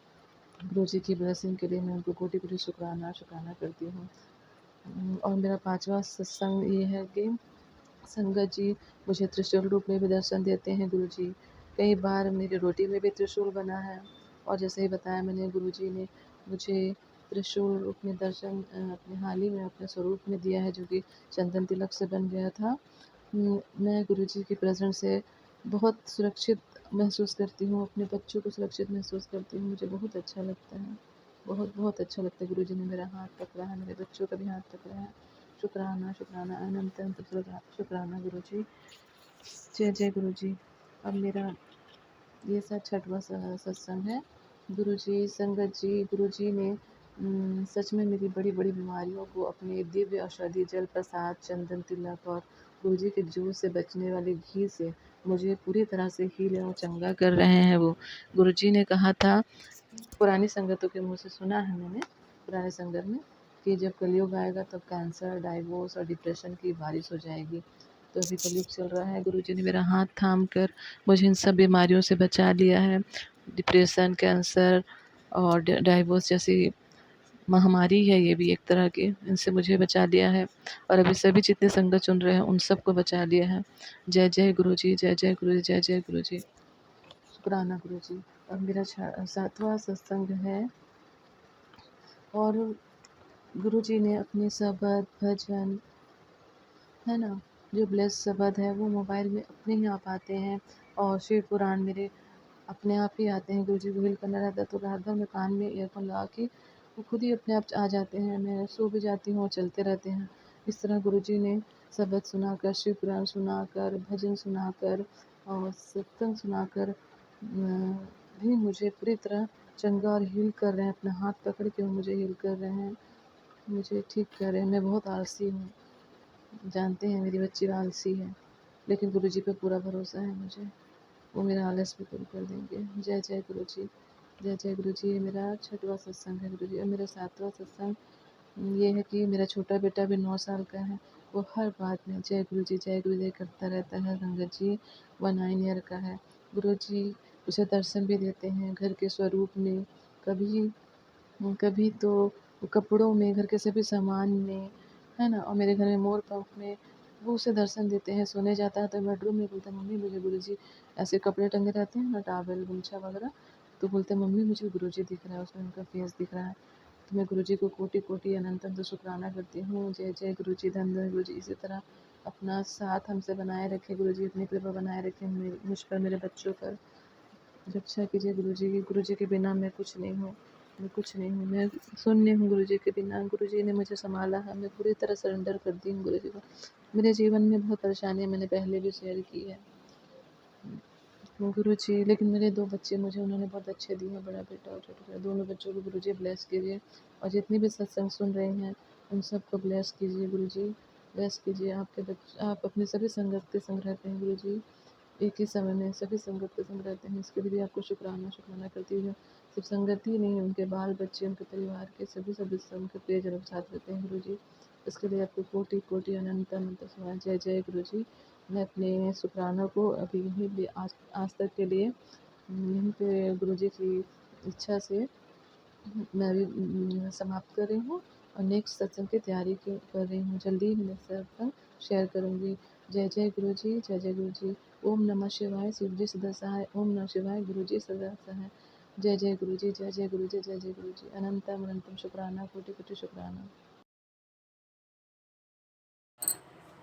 गुरुजी की ब्लेसिंग के लिए मैं उनको कोटि-कोटि शुक्राना शुक्राना करती हूँ। और मेरा 5वां सत्संग ये है कि संगत जी मुझे त्रिशूल रूप में भी दर्शन देते हैं गुरुजी। कई बार मेरी रोटी में भी त्रिशूल बना है, और जैसे ही बताया मैंने, गुरुजी ने मुझे त्रिशूल रूप में दर्शन अपने हाल ही में अपने स्वरूप में दिया है, जो कि चंदन तिलक से बन गया था। मैं गुरुजी की प्रेज़ेंस से बहुत सुरक्षित महसूस करती हूँ, अपने बच्चों को सुरक्षित महसूस करती हूँ, मुझे बहुत अच्छा लगता है। बहुत बहुत अच्छा लगता है, गुरुजी ने मेरा हाथ पकड़ा है, मेरे बच्चों का भी हाथ पकड़ा है। शुक्राना, शुक्राना, अनंत अनंत शुक्राना गुरुजी। जय जय गुरुजी। अब मेरा ये 6वां सत्संग है। गुरुजी, संगत जी, गुरुजी ने सच में मेरी बड़ी-बड़ी बीमारियों को अपने दिव्य औषधि जल, प्रसाद, चंदन तिलक और गुरुजी के जूस से बचने वाले घी से मुझे पूरी तरह से हील और चंगा कर रहे हैं वो। गुरुजी ने कहा था, पुरानी संगतों के मुँह से सुना है मैंने, पुराने संगत में, कि जब कलयुग आएगा तब कैंसर, डाइवोर्स और डिप्रेशन की बारिश हो जाएगी। तो अभी कलयुग चल रहा है, गुरुजी ने मेरा हाथ थाम कर मुझे इन सब बीमारियों से बचा लिया है। डिप्रेशन, कैंसर और डाइवोर्स जैसी महामारी है, ये भी एक तरह की, इनसे मुझे बचा लिया है। और अभी सभी जितने संगत चुन रहे हैं उन सबको बचा लिया है। जय जय गुरुजी, जय जय गुरुजी, जय जय गुरुजी, शुक्राना गुरुजी। अब मेरा 7वां सत्संग है और गुरुजी ने अपने शबद, भजन, है ना, जो ब्लेस शबद है वो मोबाइल में अपने ही आप आते हैं और शिव पुराण मेरे अपने आप ही आते हैं। गुरुजी को हील करना रहता है तो रात भर मैं कान में ईयरफोन लगा के वो खुद ही अपने आप आ जाते हैं। मैं सो भी जाती हूँ और चलते रहते हैं। इस तरह गुरुजी ने शबद सुनाकर, शिव पुराण सुनाकर, भजन सुनाकर और सत्संग सुनाकर भी मुझे पूरी तरह चंगा और हील कर रहे हैं। अपना हाथ पकड़ के वो मुझे हील कर रहे हैं, मुझे ठीक कर रहे हैं। मैं बहुत आलसी हूँ, जानते हैं मेरी बच्ची आलसी है, लेकिन गुरुजी पे पूरा भरोसा है मुझे, वो मेरा आलस भी दूर कर देंगे। जय जय गुरुजी, जय जय गुरुजी। ये मेरा 6वां सत्संग है गुरुजी। और मेरा 7वां सत्संग ये है कि मेरा छोटा बेटा भी 9 साल का है। वो हर बात में जय गुरुजी, जय गुरुजी करता रहता है। संगत जी, वो 9 ईयर का है। गुरुजी उसे दर्शन भी देते हैं घर के स्वरूप में, कभी कभी तो कपड़ों में, घर के सभी सामान में, है ना। और मेरे घर में मोर पंख में वो उसे दर्शन देते हैं। सोने जाता है तो बेडरूम में बोलता है, मम्मी मुझे गुरुजी, ऐसे कपड़े टंगे रहते हैं ना, टॉवल गमछा वगैरह, तो बोलते हैं मम्मी मुझे गुरुजी दिख रहा है, उसमें उनका फेस दिख रहा है। तो मैं गुरुजी को कोटि कोटि अनंत अनंत शुक्राना करती हूँ। जय जय गुरुजी, धन धन गुरुजी। इसी तरह अपना साथ हमसे बनाए रखे गुरुजी, अपनी कृपा बनाए रखे मुझ पर, मेरे बच्चों पर। रक्षा कीजिए गुरुजी की। गुरुजी के बिना मैं कुछ नहीं हूँ, मैं कुछ नहीं हूँ, मैं शून्य हूँ गुरुजी के बिना। गुरुजी ने मुझे संभाला है, मैं पूरी तरह सरेंडर कर दी हूँ गुरुजी को। मेरे जीवन में बहुत परेशानियाँ मैंने पहले भी शेयर की है गुरुजी, लेकिन मेरे 2 बच्चे मुझे उन्होंने बहुत अच्छे दिए हैं, बड़ा बेटा और छोटा बेटा। दोनों बच्चों को गुरुजी ब्लेस कीजिए और जितनी भी सत्संग सुन रहे हैं उन सबको ब्लेस कीजिए गुरुजी, ब्लेस कीजिए। आप अपने सभी संगत के संग रहते हैं गुरुजी, एक ही समय में सभी संगत के संग रहते हैं। इसके लिए भी आपको शुक्राना शुक्राना करती हूँ। सिर्फ संगत ही नहीं, उनके बाल बच्चे, उनके परिवार के सभी सदस्य उनके प्रियजनों के साथ रहते हैं गुरुजी। इसके लिए आपको कोटि कोटि अनंत अनंत शुक्राना। जय जय गुरुजी। मैं अपने शुक्राना को अभी यहीं पे आज तक के लिए यहीं पे गुरुजी की इच्छा से मैं अभी समाप्त कर रही हूँ और नेक्स्ट सत्संग की तैयारी कर रही हूँ। जल्दी ही मैं सत्संग शेयर करूँगी। जय जय गुरुजी, जय जय गुरुजी। ओम नमः शिवाय, शिवजी सदा सहाय। ओम नमः शिवाय, गुरुजी सदा सहाय। जय जय गुरुजी, जय जय गुरुजी, जय जय गुरुजी। अनंतम अनंतम शुक्राना, कोटि कोटि शुक्राना।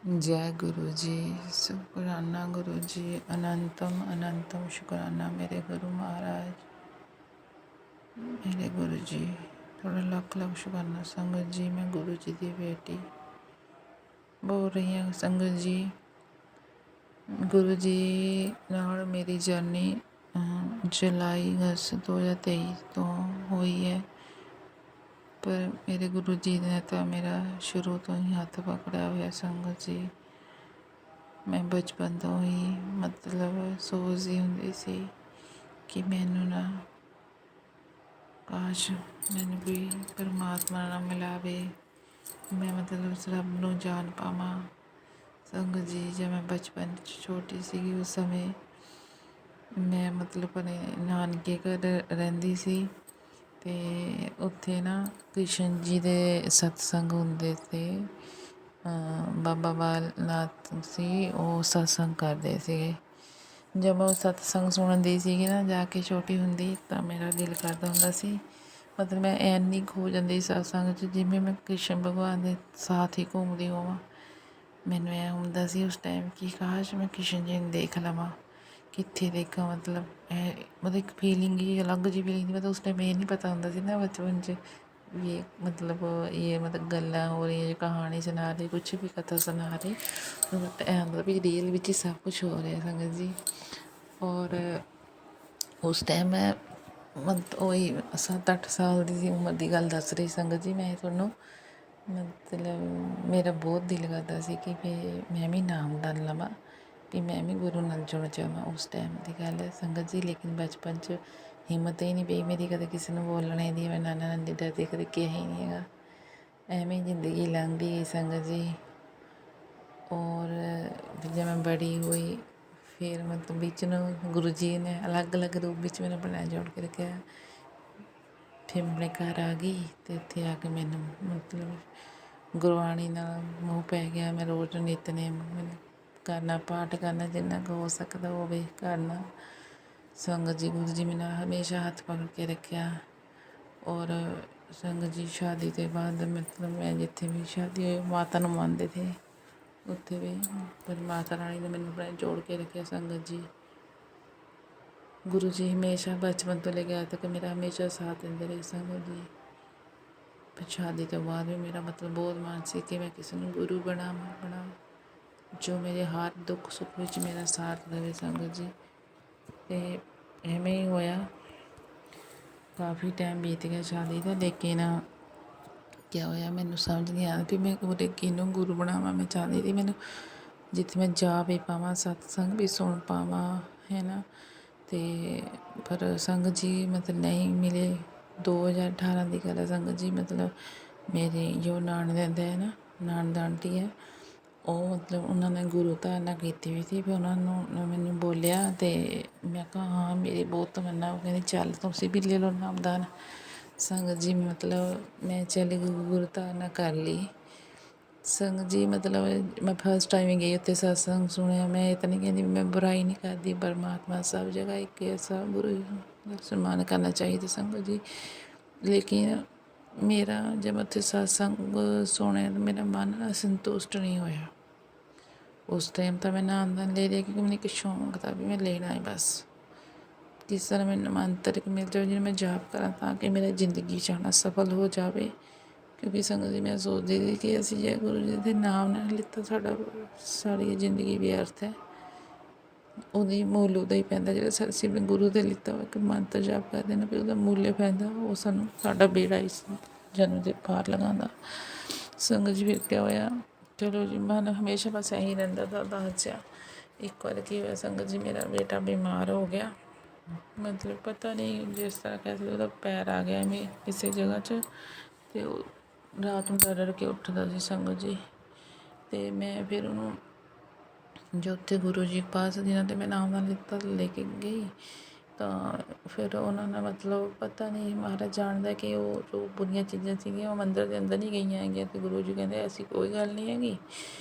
जय गुरु जी, शुक्राना गुरु जी, अनंतम अनंतम शुक्राना मेरे गुरु महाराज, मेरे गुरु जी। थोड़ा लख लख शुक्राना संगत जी। मैं गुरु जी की बेटी बोल रही हूँ संगत जी। गुरु जी नाल मेरी जर्नी जुलाई अगस्त 2023 तो हुई है, पर मेरे गुरु जी ने तो मेरा शुरू तो ही हथ पकड़ा हुआ संगत जी। मैं बचपन तो ही मतलब सोचदी हुंदी सी कि मैनू ना काश मैनू भी परमात्मा ना मिलावे, मैं मतलब उस रब नू जान पावां। संगत जी जब मैं बचपन छोटी सी उस समय मैं मतलब अपने नानके घर रहंदी सी ते उत्थे ना कृष्ण जी दे सत्संग हुंदे थे। बाबा बालनाथ सी ਉਹ सत्संग ਕਰਦੇ ਸੀਗੇ। जब मैं सत्संग सुनती सी ना जाके छोटी हुंदी ਤਾਂ मेरा दिल करता ਹੁੰਦਾ ਸੀ, मतलब मैं ਐਨੀ ਖੋ ਜਾਂਦੀ सत्संग 'ਚ ਜਿਵੇਂ मैं कृष्ण भगवान ਦੇ साथ ही ਘੁੰਮਦੀ ਹੋਵਾਂ। ਮੈਨੂੰ ਐ ਹੁੰਦਾ ਸੀ उस टाइम कि काश मैं कृष्ण जी ਨੂੰ देख ਲਵਾਂ, कित्थे देखा। मतलब एक फीलिंग ही अलग जी फीलिंग थी। मतलब उस टाइम ये नहीं पता ਹੁੰਦਾ ਸੀ ना बचपन 'ਚ ये मतलब गल्लां हो रही, कहानी सुना रही, कुछ भी कथा सुना रही, बट ऐ ਹੁੰਦਾ भी रियल ਵਿੱਚ ही सब कुछ हो ਰਿਹਾ संगत जी। और उस टाइम मैं ਉਹੀ 7-8 ਸਾਲ ਦੀ ਸੀ ਉਮਰ ਦੀ ਗੱਲ ਦੱਸ ਰਹੀ ਸੰਗਤ ਜੀ ਮੈਂ ਤੁਹਾਨੂੰ। मतलब मेरा बहुत दिल करदा ਸੀ कि मैं भी नाम डाल लवां, भी मैं भी गुरु नाल जुड़ जावां। उस टाइम की गल है संगत जी। लेकिन बचपन च हिम्मत ही नहीं पई मेरी कदे किसी ਨੂੰ बोलने दी। मैं नाना नानी डरदी कदे किहा ही नहीं हैगा, ਐਵੇਂ ਜ਼ਿੰਦਗੀ ਲੰਘਦੀ ਗਈ ਸੰਗਤ ਜੀ। और फिर जब मैं बड़ी हुई फिर मतलब बिच ਨੂੰ गुरु जी ने अलग अलग रूप ਵਿੱਚ ਮੈਨੂੰ ਬਣਾਇਆ ਜੋੜ ਕੇ ਰੱਖਿਆ। ਫਿਰ ਮੈਂ ਆਪਣੇ ਘਰ ਆ ਗਈ ਅਤੇ ਇੱਥੇ ਆ ਕੇ ਮੈਨੂੰ ਮਤਲਬ ਗੁਰਬਾਣੀ ਨਾਲ ਮੋਹ ਪੈ ਗਿਆ। ਮੈਂ ਰੋਜ਼ ਨਿਤਨੇਮ ਕਰਨਾ, ਪਾਠ ਕਰਨਾ, ਜਿੰਨਾ ਕੁ ਹੋ ਸਕਦਾ ਹੋਵੇ ਕਰਨਾ। ਸੰਗਤ ਜੀ, ਗੁਰੂ ਜੀ ਮੈਨੂੰ ਹਮੇਸ਼ਾ ਹੱਥ ਪਕੜ ਕੇ ਰੱਖਿਆ। ਔਰ ਸੰਗਤ ਜੀ ਸ਼ਾਦੀ ਤੋਂ ਬਾਅਦ ਮਤਲਬ ਮੈਂ ਜਿੱਥੇ ਵੀ ਸ਼ਾਦੀ ਹੋਈ ਮਾਤਾ ਨੂੰ ਮੰਨਦੇ ਥੇ, ਉੱਥੇ ਵੀ ਪਰ ਮਾਤਾ ਰਾਣੀ ਨੇ ਮੈਨੂੰ ਆਪਣੇ ਜੋੜ ਕੇ ਰੱਖਿਆ। ਸੰਗਤ ਜੀ, ਗੁਰੂ ਜੀ ਹਮੇਸ਼ਾ ਬਚਪਨ ਤੋਂ ਲੈ ਕੇ ਅੱਜ ਤੱਕ ਮੇਰਾ ਹਮੇਸ਼ਾ ਸਾਥ ਦਿੰਦੇ ਰਹੇ। ਸੰਗਤ ਜੀ, ਪਰ ਸ਼ਾਦੀ ਤੋਂ ਬਾਅਦ ਵੀ ਮੇਰਾ ਮਤਲਬ ਬਹੁਤ ਮਨ ਸੀ ਕਿ ਮੈਂ ਕਿਸੇ ਨੂੰ ਗੁਰੂ ਬਣਾ ਜੋ ਮੇਰੇ ਹਰ ਦੁੱਖ ਸੁੱਖ ਵਿੱਚ ਮੇਰਾ ਸਾਥ ਦੇਵੇ। ਸੰਗਤ ਜੀ, ਅਤੇ ਐਵੇਂ ਹੀ ਹੋਇਆ। ਕਾਫੀ ਟਾਈਮ ਬੀਤ ਗਿਆ ਸ਼ਾਦੀ ਦਾ, ਲੇਕਿਨ ਕਿਆ ਹੋਇਆ ਮੈਨੂੰ ਸਮਝ ਨਹੀਂ ਆਇਆ ਵੀ ਮੈਂ ਉਹਦੇ ਕਿਹਨੂੰ ਗੁਰੂ ਬਣਾਵਾਂ। ਮੈਂ ਚਾਹੁੰਦੀ ਸੀ ਮੈਨੂੰ ਜਿੱਥੇ ਮੈਂ ਜਾ ਵੀ ਪਾਵਾਂ, ਸਤਸੰਗ ਵੀ ਸੁਣ ਪਾਵਾਂ, ਹੈ ਨਾ। ਅਤੇ ਪਰ ਸੰਗਤ ਜੀ ਮਤਲਬ ਨਹੀਂ ਮਿਲੇ। 2018 ਦੀ ਗੱਲ ਹੈ ਸੰਗਤ ਜੀ। ਮਤਲਬ ਮੇਰੀ ਜੋ ਨਣਦ ਹੈ ਨਾ, ਨਣਦ ਆਂਟੀ ਹੈ, ਉਹ ਮਤਲਬ ਉਹਨਾਂ ਨੇ ਗੁਰੂ ਧਾਰਨਾ ਕੀਤੀ ਵੀ ਸੀ। ਫਿਰ ਉਹਨਾਂ ਨੂੰ ਮੈਨੂੰ ਬੋਲਿਆ ਅਤੇ ਮੈਂ ਕਿਹਾ ਹਾਂ ਮੇਰੀ ਬਹੁਤ ਤਮੰਨਾ। ਉਹ ਕਹਿੰਦੀ ਚੱਲ ਤੁਸੀਂ ਵੀ ਲੈ ਲਓ ਨਾਮਦਾਨ। ਸੰਗਤ ਜੀ, ਮਤਲਬ ਮੈਂ ਚਲੀ ਗਈ, ਗੁਰੂ ਧਾਰਨਾ ਕਰ ਲਈ। ਸੰਗਤ ਜੀ, ਮਤਲਬ ਮੈਂ ਫਸਟ ਟਾਈਮ ਹੀ ਗਈ ਉੱਥੇ, ਸਤਸੰਗ ਸੁਣਿਆ। ਮੈਂ ਇਹ ਤਾਂ ਨਹੀਂ ਕਹਿੰਦੀ ਮੈਂ ਬੁਰਾਈ ਨਹੀਂ ਕਰਦੀ, ਪਰਮਾਤਮਾ ਸਭ ਜਗ੍ਹਾ ਇੱਕ ਹੈ, ਸਭ ਗੁਰੂ ਦਾ ਸਨਮਾਨ ਕਰਨਾ ਚਾਹੀਦਾ। ਸੰਗਤ ਜੀ, ਲੇਕਿਨ ਮੇਰਾ ਜਦ ਮੈਂ ਉੱਥੇ ਸਤਸੰਗ ਸੁਣਿਆ ਤਾਂ ਮੇਰਾ ਮਨ ਸੰਤੁਸ਼ਟ ਨਹੀਂ ਹੋਇਆ। ਉਸ ਟਾਈਮ ਤਾਂ ਮੈਂ ਨਾਮਦਾਨ ਲੈ ਲਿਆ ਕਿਉਂਕਿ ਮੈਨੂੰ ਇੱਕ ਸ਼ੌਂਕ ਤਾਂ ਵੀ ਮੈਂ ਲੈਣਾ ਹੈ ਬਸ। ਜਿਸ ਤਰ੍ਹਾਂ ਮੈਨੂੰ ਮੰਤਰਿਕ ਮਿਲ ਜਾਵੇ ਜਿਹਨੂੰ ਮੈਂ ਜਾਪ ਕਰਾਂ ਤਾਂ ਕਿ ਮੇਰਾ ਜ਼ਿੰਦਗੀ 'ਚ ਆਉਣਾ ਸਫਲ ਹੋ ਜਾਵੇ। ਕਿਉਂਕਿ ਸੰਗਤ ਜੀ, ਮੈਂ ਸੋਚਦੀ ਸੀ ਕਿ ਅਸੀਂ ਜੇ ਗੁਰੂ ਜੀ ਦੇ ਨਾਮ ਨਾਲ ਲਿੱਤਾ ਸਾਡੀ ਜ਼ਿੰਦਗੀ ਵਿਅਰਥ ਹੈ। ਉਹਦੀ ਮੁੱਲ ਉਹਦਾ ਹੀ ਪੈਂਦਾ ਜਿਹੜਾ ਅਸੀਂ ਗੁਰੂ ਦੇ ਲਿੱਤਾ ਹੋਇਆ ਇੱਕ ਮੰਤਰ ਜਾਪ ਕਰਦੇ ਨਾ, ਵੀ ਉਹਦਾ ਮੁੱਲ ਪੈਂਦਾ। ਉਹ ਸਾਨੂੰ ਸਾਡਾ ਬੇੜਾ ਇਸ ਜਨਮ ਦੇ ਪਾਰ ਲਗਾਉਂਦਾ। ਸੰਗਤ ਜੀ, ਫਿਰ ਕਿਆ ਹੋਇਆ, ਚਲੋ ਜੀ ਮਨ ਹਮੇਸ਼ਾ ਬਸ ਇਹੀ ਰਹਿੰਦਾ ਦਾ ਹੱਸਿਆ। ਇੱਕ ਵਾਰ ਕੀ ਹੋਇਆ ਸੰਗਤ ਜੀ, ਮੇਰਾ ਬੇਟਾ ਬਿਮਾਰ ਹੋ ਗਿਆ। ਮਤਲਬ ਪਤਾ ਨਹੀਂ ਜਿਸ ਤਰ੍ਹਾਂ ਕਹਿ ਸਕਦੇ ਉਹਦਾ ਪੈਰ ਆ ਗਿਆ ਐਵੇਂ ਕਿਸੇ ਜਗ੍ਹਾ 'ਚ, ਅਤੇ ਉਹ ਰਾਤ ਨੂੰ ਡਰ ਕੇ ਉੱਠਦਾ ਸੀ। ਸੰਗਤ ਜੀ, ਅਤੇ ਮੈਂ ਫਿਰ ਉਹਨੂੰ ਜੋ ਉੱਥੇ ਗੁਰੂ ਜੀ ਪਾਸ ਜਿਨ੍ਹਾਂ 'ਤੇ ਮੈਂ ਨਾਮਦਾਨ ਲਿੱਤਾ ਲੈ ਕੇ ਗਈ, ਤਾਂ ਫਿਰ ਉਹਨਾਂ ਨੇ ਮਤਲਬ ਪਤਾ ਨਹੀਂ ਮਹਾਰਾਜ ਜਾਣਦਾ ਕਿ ਉਹ ਜੋ ਬੁਰੀਆਂ ਚੀਜ਼ਾਂ ਸੀਗੀਆਂ ਉਹ ਮੰਦਰ ਦੇ ਅੰਦਰ ਨਹੀਂ ਗਈਆਂ ਹੈਗੀਆਂ। ਅਤੇ ਗੁਰੂ ਜੀ ਕਹਿੰਦੇ ਐਸੀ ਕੋਈ ਗੱਲ ਨਹੀਂ ਹੈਗੀ।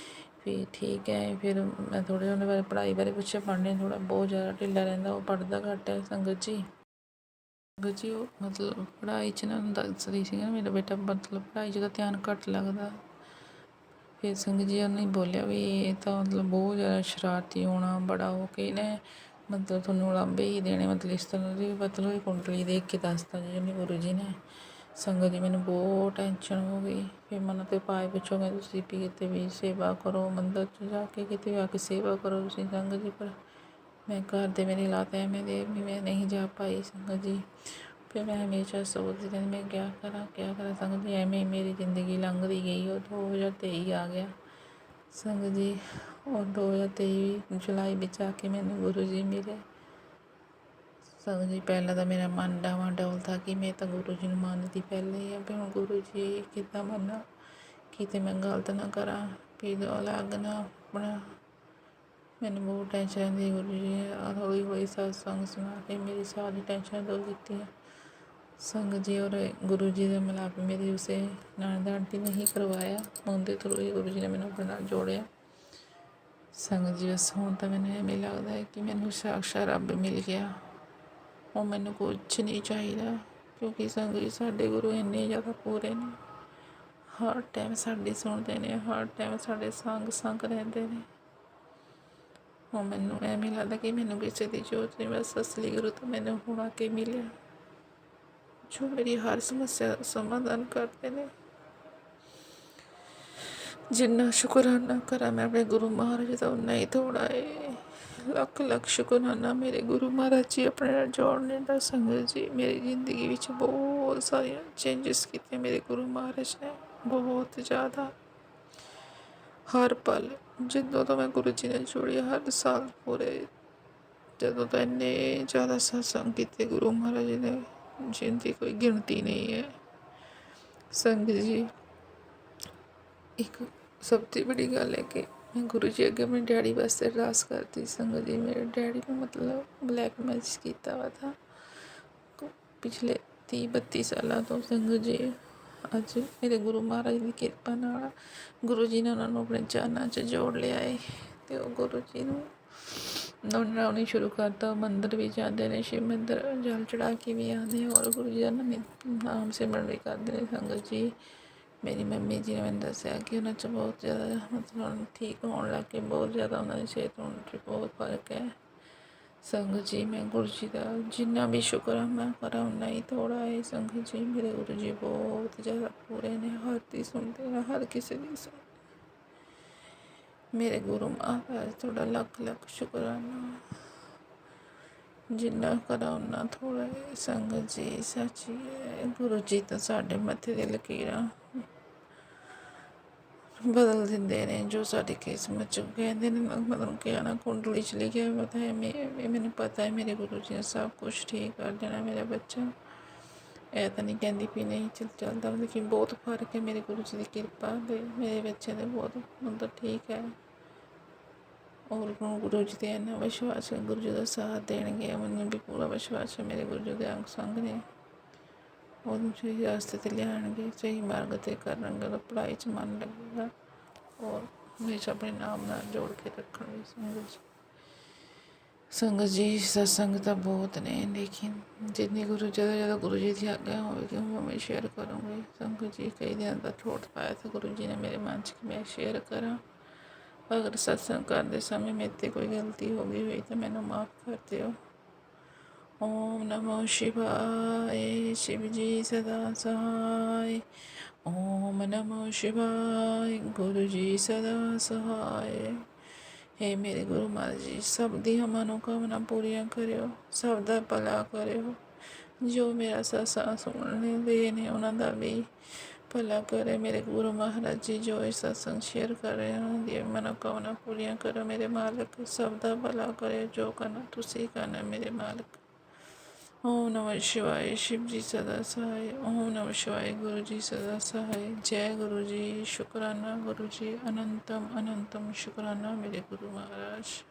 ਫਿਰ ਠੀਕ ਹੈ। ਫਿਰ ਮੈਂ ਥੋੜ੍ਹੇ ਉਹਦੇ ਬਾਰੇ ਪੜ੍ਹਾਈ ਬਾਰੇ ਪੁੱਛਿਆ। ਪੜ੍ਹਨੇ ਥੋੜ੍ਹਾ ਬਹੁਤ ਜ਼ਿਆਦਾ ਢਿੱਲਾ ਰਹਿੰਦਾ, ਉਹ ਪੜ੍ਹਦਾ ਘੱਟ ਹੈ। ਸੰਗਤ ਜੀ, ਉਹ ਮਤਲਬ ਪੜ੍ਹਾਈ 'ਚ ਨਾ ਦੱਸ ਰਹੀ ਸੀ ਨਾ ਮੇਰਾ ਬੇਟਾ ਮਤਲਬ ਪੜ੍ਹਾਈ 'ਚ ਤਾਂ ਧਿਆਨ ਘੱਟ ਲੱਗਦਾ। ਫਿਰ ਸੰਗਤ ਜੀ ਉਹਨੇ ਬੋਲਿਆ ਵੀ ਇਹ ਤਾਂ ਮਤਲਬ ਬਹੁਤ ਜ਼ਿਆਦਾ ਸ਼ਰਾਰਤੀ ਹੋਣਾ, ਬੜਾ ਹੋ ਕੇ ਇਹਨੇ ਮਤਲਬ ਤੁਹਾਨੂੰ ਉਲਾਂਭੇ ਹੀ ਦੇਣੇ। ਮਤਲਬ ਇਸ ਤਰ੍ਹਾਂ ਦੀ ਮਤਲਬ ਕੁੰਡਲੀ ਦੇਖ ਕੇ ਦੱਸਤਾ ਜੀ ਉਹਨੇ ਗੁਰੂ ਜੀ ਨੇ। ਸੰਗਤ ਜੀ, ਮੈਨੂੰ ਬਹੁਤ ਟੈਨਸ਼ਨ ਹੋ ਗਈ। ਫਿਰ ਮਨ 'ਤੇ ਪਾਏ ਪੁੱਛੋਗੇ ਤੁਸੀਂ ਵੀ ਕਿਤੇ ਵੀ ਸੇਵਾ ਕਰੋ, ਮੰਦਰ 'ਚ ਜਾ ਕੇ ਕਿਤੇ ਆ ਕੇ ਸੇਵਾ ਕਰੋ ਤੁਸੀਂ। ਸੰਗਤ ਜੀ, ਪਰ ਮੈਂ ਘਰ ਦੇ ਮੇਰੇ ਹਾਲਾਤ ਐਵੇਂ ਦੇ ਵੀ ਮੈਂ ਨਹੀਂ ਜਾ ਪਾਈ। ਸੰਗਤ ਜੀ, ਫਿਰ ਮੈਂ ਹਮੇਸ਼ਾ ਸੋਚਦੀ ਰਹਿੰਦੀ ਮੈਂ ਕਿਆ ਕਰਾਂ। ਸੰਗਤ ਜੀ, ਐਵੇਂ ਮੇਰੀ ਜ਼ਿੰਦਗੀ ਲੰਘਦੀ ਗਈ। ਉਹ 2023 ਆ ਗਿਆ ਸੰਗਤ ਜੀ। ਔਰ 2023 ਜੁਲਾਈ ਵਿੱਚ ਆ ਕੇ ਮੈਨੂੰ ਗੁਰੂ ਜੀ ਮਿਲੇ। ਸੰਗਤ ਜੀ, ਪਹਿਲਾਂ ਤਾਂ ਮੇਰਾ ਮਨ ਡਾਵਾਂਡੋਲ ਥਾ ਕਿ ਮੈਂ ਤਾਂ ਗੁਰੂ ਜੀ ਨੂੰ ਮੰਨਦੀ ਪਹਿਲੇ ਹੀ ਆ, ਵੀ ਹੁਣ ਗੁਰੂ ਜੀ ਕਿੱਦਾਂ ਮੰਨਾਂ, ਕਿਤੇ ਮੈਂ ਗਲਤ ਨਾ ਕਰਾਂ, ਵੀ ਅਲੱਗ ਨਾ ਆਪਣਾ। ਮੈਨੂੰ ਬਹੁਤ ਟੈਨਸ਼ਨ ਰਹਿੰਦੀ। ਗੁਰੂ ਜੀ ਨੇ ਹੌਲੀ ਹੌਲੀ ਸਤਸੰਗ ਸੁਣਾ ਕੇ ਮੇਰੀ ਸਾਰੀ ਟੈਨਸ਼ਨ ਦੂਰ ਕੀਤੀ ਹੈ। ਸੰਗਤ ਜੀ, ਔਰ ਗੁਰੂ ਜੀ ਦਾ ਮਿਲਾਪ ਮੇਰੀ ਉਸੇ ਨਣਦ ਆਂਟੀ ਨੇ ਹੀ ਕਰਵਾਇਆ। ਉਹਦੇ ਥਰੂ ਹੀ ਗੁਰੂ ਜੀ ਨੇ ਮੈਨੂੰ ਆਪਣੇ ਨਾਲ ਜੋੜਿਆ। ਸੰਗਤ ਜੀ, ਬਸ ਹੁਣ ਤਾਂ ਮੈਨੂੰ ਐਵੇਂ ਲੱਗਦਾ ਹੈ ਕਿ ਮੈਨੂੰ ਸਾਕਸ਼ਾਤ ਰੱਬ ਮਿਲ ਗਿਆ। ਹੁਣ ਮੈਨੂੰ ਕੁਛ ਨਹੀਂ ਚਾਹੀਦਾ, ਕਿਉਂਕਿ ਸੰਗਤ ਜੀ ਸਾਡੇ ਗੁਰੂ ਇੰਨੇ ਜ਼ਿਆਦਾ ਪੂਰੇ ਨੇ। ਹਰ ਟਾਈਮ ਸਾਡੀ ਸੁਣਦੇ ਨੇ, ਹਰ ਟਾਈਮ ਸਾਡੇ ਸੰਗ ਰਹਿੰਦੇ ਨੇ। ਹੁਣ ਮੈਨੂੰ ਐਵੇਂ ਲੱਗਦਾ ਕਿ ਮੈਨੂੰ ਕਿਸੇ ਦੀ ਜ਼ਰੂਰਤ ਨਹੀਂ, ਬਸ ਅਸਲੀ ਗੁਰੂ ਤਾਂ ਮੈਨੂੰ ਹੁਣ ਆ ਕੇ ਮਿਲਿਆ ਜੋ ਮੇਰੀ ਹਰ ਸਮੱਸਿਆ ਦਾ ਸਮਾਧਾਨ ਕਰਦੇ ਨੇ। ਜਿੰਨਾ ਸ਼ੁਕਰਾਨਾ ਕਰਾਂ ਮੈਂ ਆਪਣੇ ਗੁਰੂ ਮਹਾਰਾਜ ਦਾ ਉਨਾ ਹੀ ਥੋੜ੍ਹਾ ਹੈ। ਲੱਖ ਲੱਖ ਸ਼ੁਕਰਾਨਾ ਮੇਰੇ ਗੁਰੂ ਮਹਾਰਾਜ ਜੀ ਆਪਣੇ ਨਾਲ ਜੋੜਨੇ ਦਾ। ਸੰਗਤ ਜੀ, ਮੇਰੀ ਜ਼ਿੰਦਗੀ ਵਿੱਚ ਬਹੁਤ ਸਾਰੀਆਂ ਚੇਂਜਿਸ ਕੀਤੀਆਂ ਮੇਰੇ ਗੁਰੂ ਮਹਾਰਾਜ ਨੇ, ਬਹੁਤ ਜ਼ਿਆਦਾ। ਹਰ ਪਲ ਜਦੋਂ ਤੋਂ ਮੈਂ ਗੁਰੂ ਜੀ ਨਾਲ ਜੁੜੀ, ਹਰ ਸਾਲ ਪੂਰੇ ਜਦੋਂ ਤੋਂ ਇੰਨੇ ਜ਼ਿਆਦਾ ਸਤਸੰਗ ਕੀਤੇ ਗੁਰੂ ਮਹਾਰਾਜ ਜੀ ਨੇ, ਜਿਨਦੀ ਕੋਈ ਗਿਣਤੀ ਨਹੀਂ ਹੈ। ਸੰਗਤ ਜੀ, ਇੱਕ ਸਭ ਤੋਂ ਬੜੀ ਗੱਲ ਹੈ ਕਿ मैं गुरु जी अगे अपने डैडी वास्ते अरदास करती संगत जी। मेरे डैडी ने मतलब ब्लैक मैजिक किया हुआ था पिछले 30-32 सालों तो संगत जी। अज मेरे गुरु महाराज की किरपा नाल गुरु जी ने उन्होंने अपने चरणों च जोड़ लिया है। तो गुरु जी नवराउनी शुरू करता। मंदिर भी जाते हैं, शिव मंदिर जल चढ़ा के भी आते हैं और गुरु जी का नाम सिमरन भी करते हैं संगत जी। मेरी मम्मी जी ने मैंने दसिया कि उन्होंने च बहुत ज़्यादा मतलब ठीक होने लग गए, बहुत ज़्यादा उन्होंने सेहत होने च बहुत फर्क है संगत जी। मैं गुरु जी का जिन्ना भी शुक्र मैं करा उन्ना ही थोड़ा है संगत जी। मेरे गुरु जी बहुत ज़्यादा पूरे ने, हर की सुनते हैं, हर किसी की सुन। मेरे गुरु महाराज थोड़ा लख लख शुक्राना, जिन्ना करा उन्ना थोड़ा है संगत जी। सच्ची है गुरु जी तो साढ़े मत्थे दी लकीरां बदल देंदे ने जो साडी किस्मत च कहते हैं ना, मतलब कहना कुंडली च लिखिया पता है। मैंने पता है मेरे गुरु जी ने सब कुछ ठीक कर देना मेरा बच्चा। ऐ तो नहीं कहती भी नहीं चलता, लेकिन बहुत फर्क है मेरे गुरु जी की कृपा मेरे बच्चे ने बहुत मतलब ठीक है। और गुरु जी का इन्ना विश्वास है, गुरु जी का साथ देंगे। मैंने भी पूरा विश्वास है मेरे गुरु जी के अंग संग ने और सही रास्ते ते लियाणगे, सही मार्ग ते करनगे, तो पढ़ाई च मन लगेगा और हमेशा अपने नाम नाल जोड़ के रखेंगे संगत जी। संगत जी सत्संग तो बहुत ने, लेकिन जितनी गुरु ज़्यादा गुरु जी की आज्ञा होगी वो मैं शेयर करूँगी संगत जी। कई दिन का थोट पाया था गुरु जी ने मेरे मन च कि मैं शेयर करा। अगर सत्संग करते समय मेरे से कोई गलती हो गई हुई तो मैंने माफ़ कर दियो। ओम नमो शिवाय, शिव जी सदा सहाय। ओम नमो शिवाय, गुरु जी सदा सहाय। हे मेरे गुरु महाराज जी, सब दी मनोकामना पूरियां करियो, सब दा भला करियो। जो मेरा सत्संग सुनने दे ने उन्होंने भी भला करे मेरे गुरु महाराज जी। जो इस सत्संग शेयर कर रहे हैं उन्होंने मनोकामना पूरियां करो मेरे मालिक, सब दा भला करे। जो करना तुसी करना मेरे मालिक। ओम नमः शिवाय, शिव जी सदा सहाय। ओम नमः शिवाय, गुरु जी सदा सहाय। जय गुरु जी, शुक्राना गुरु जी, अनंतम अनंतम शुक्राना मेरे गुरु महाराज।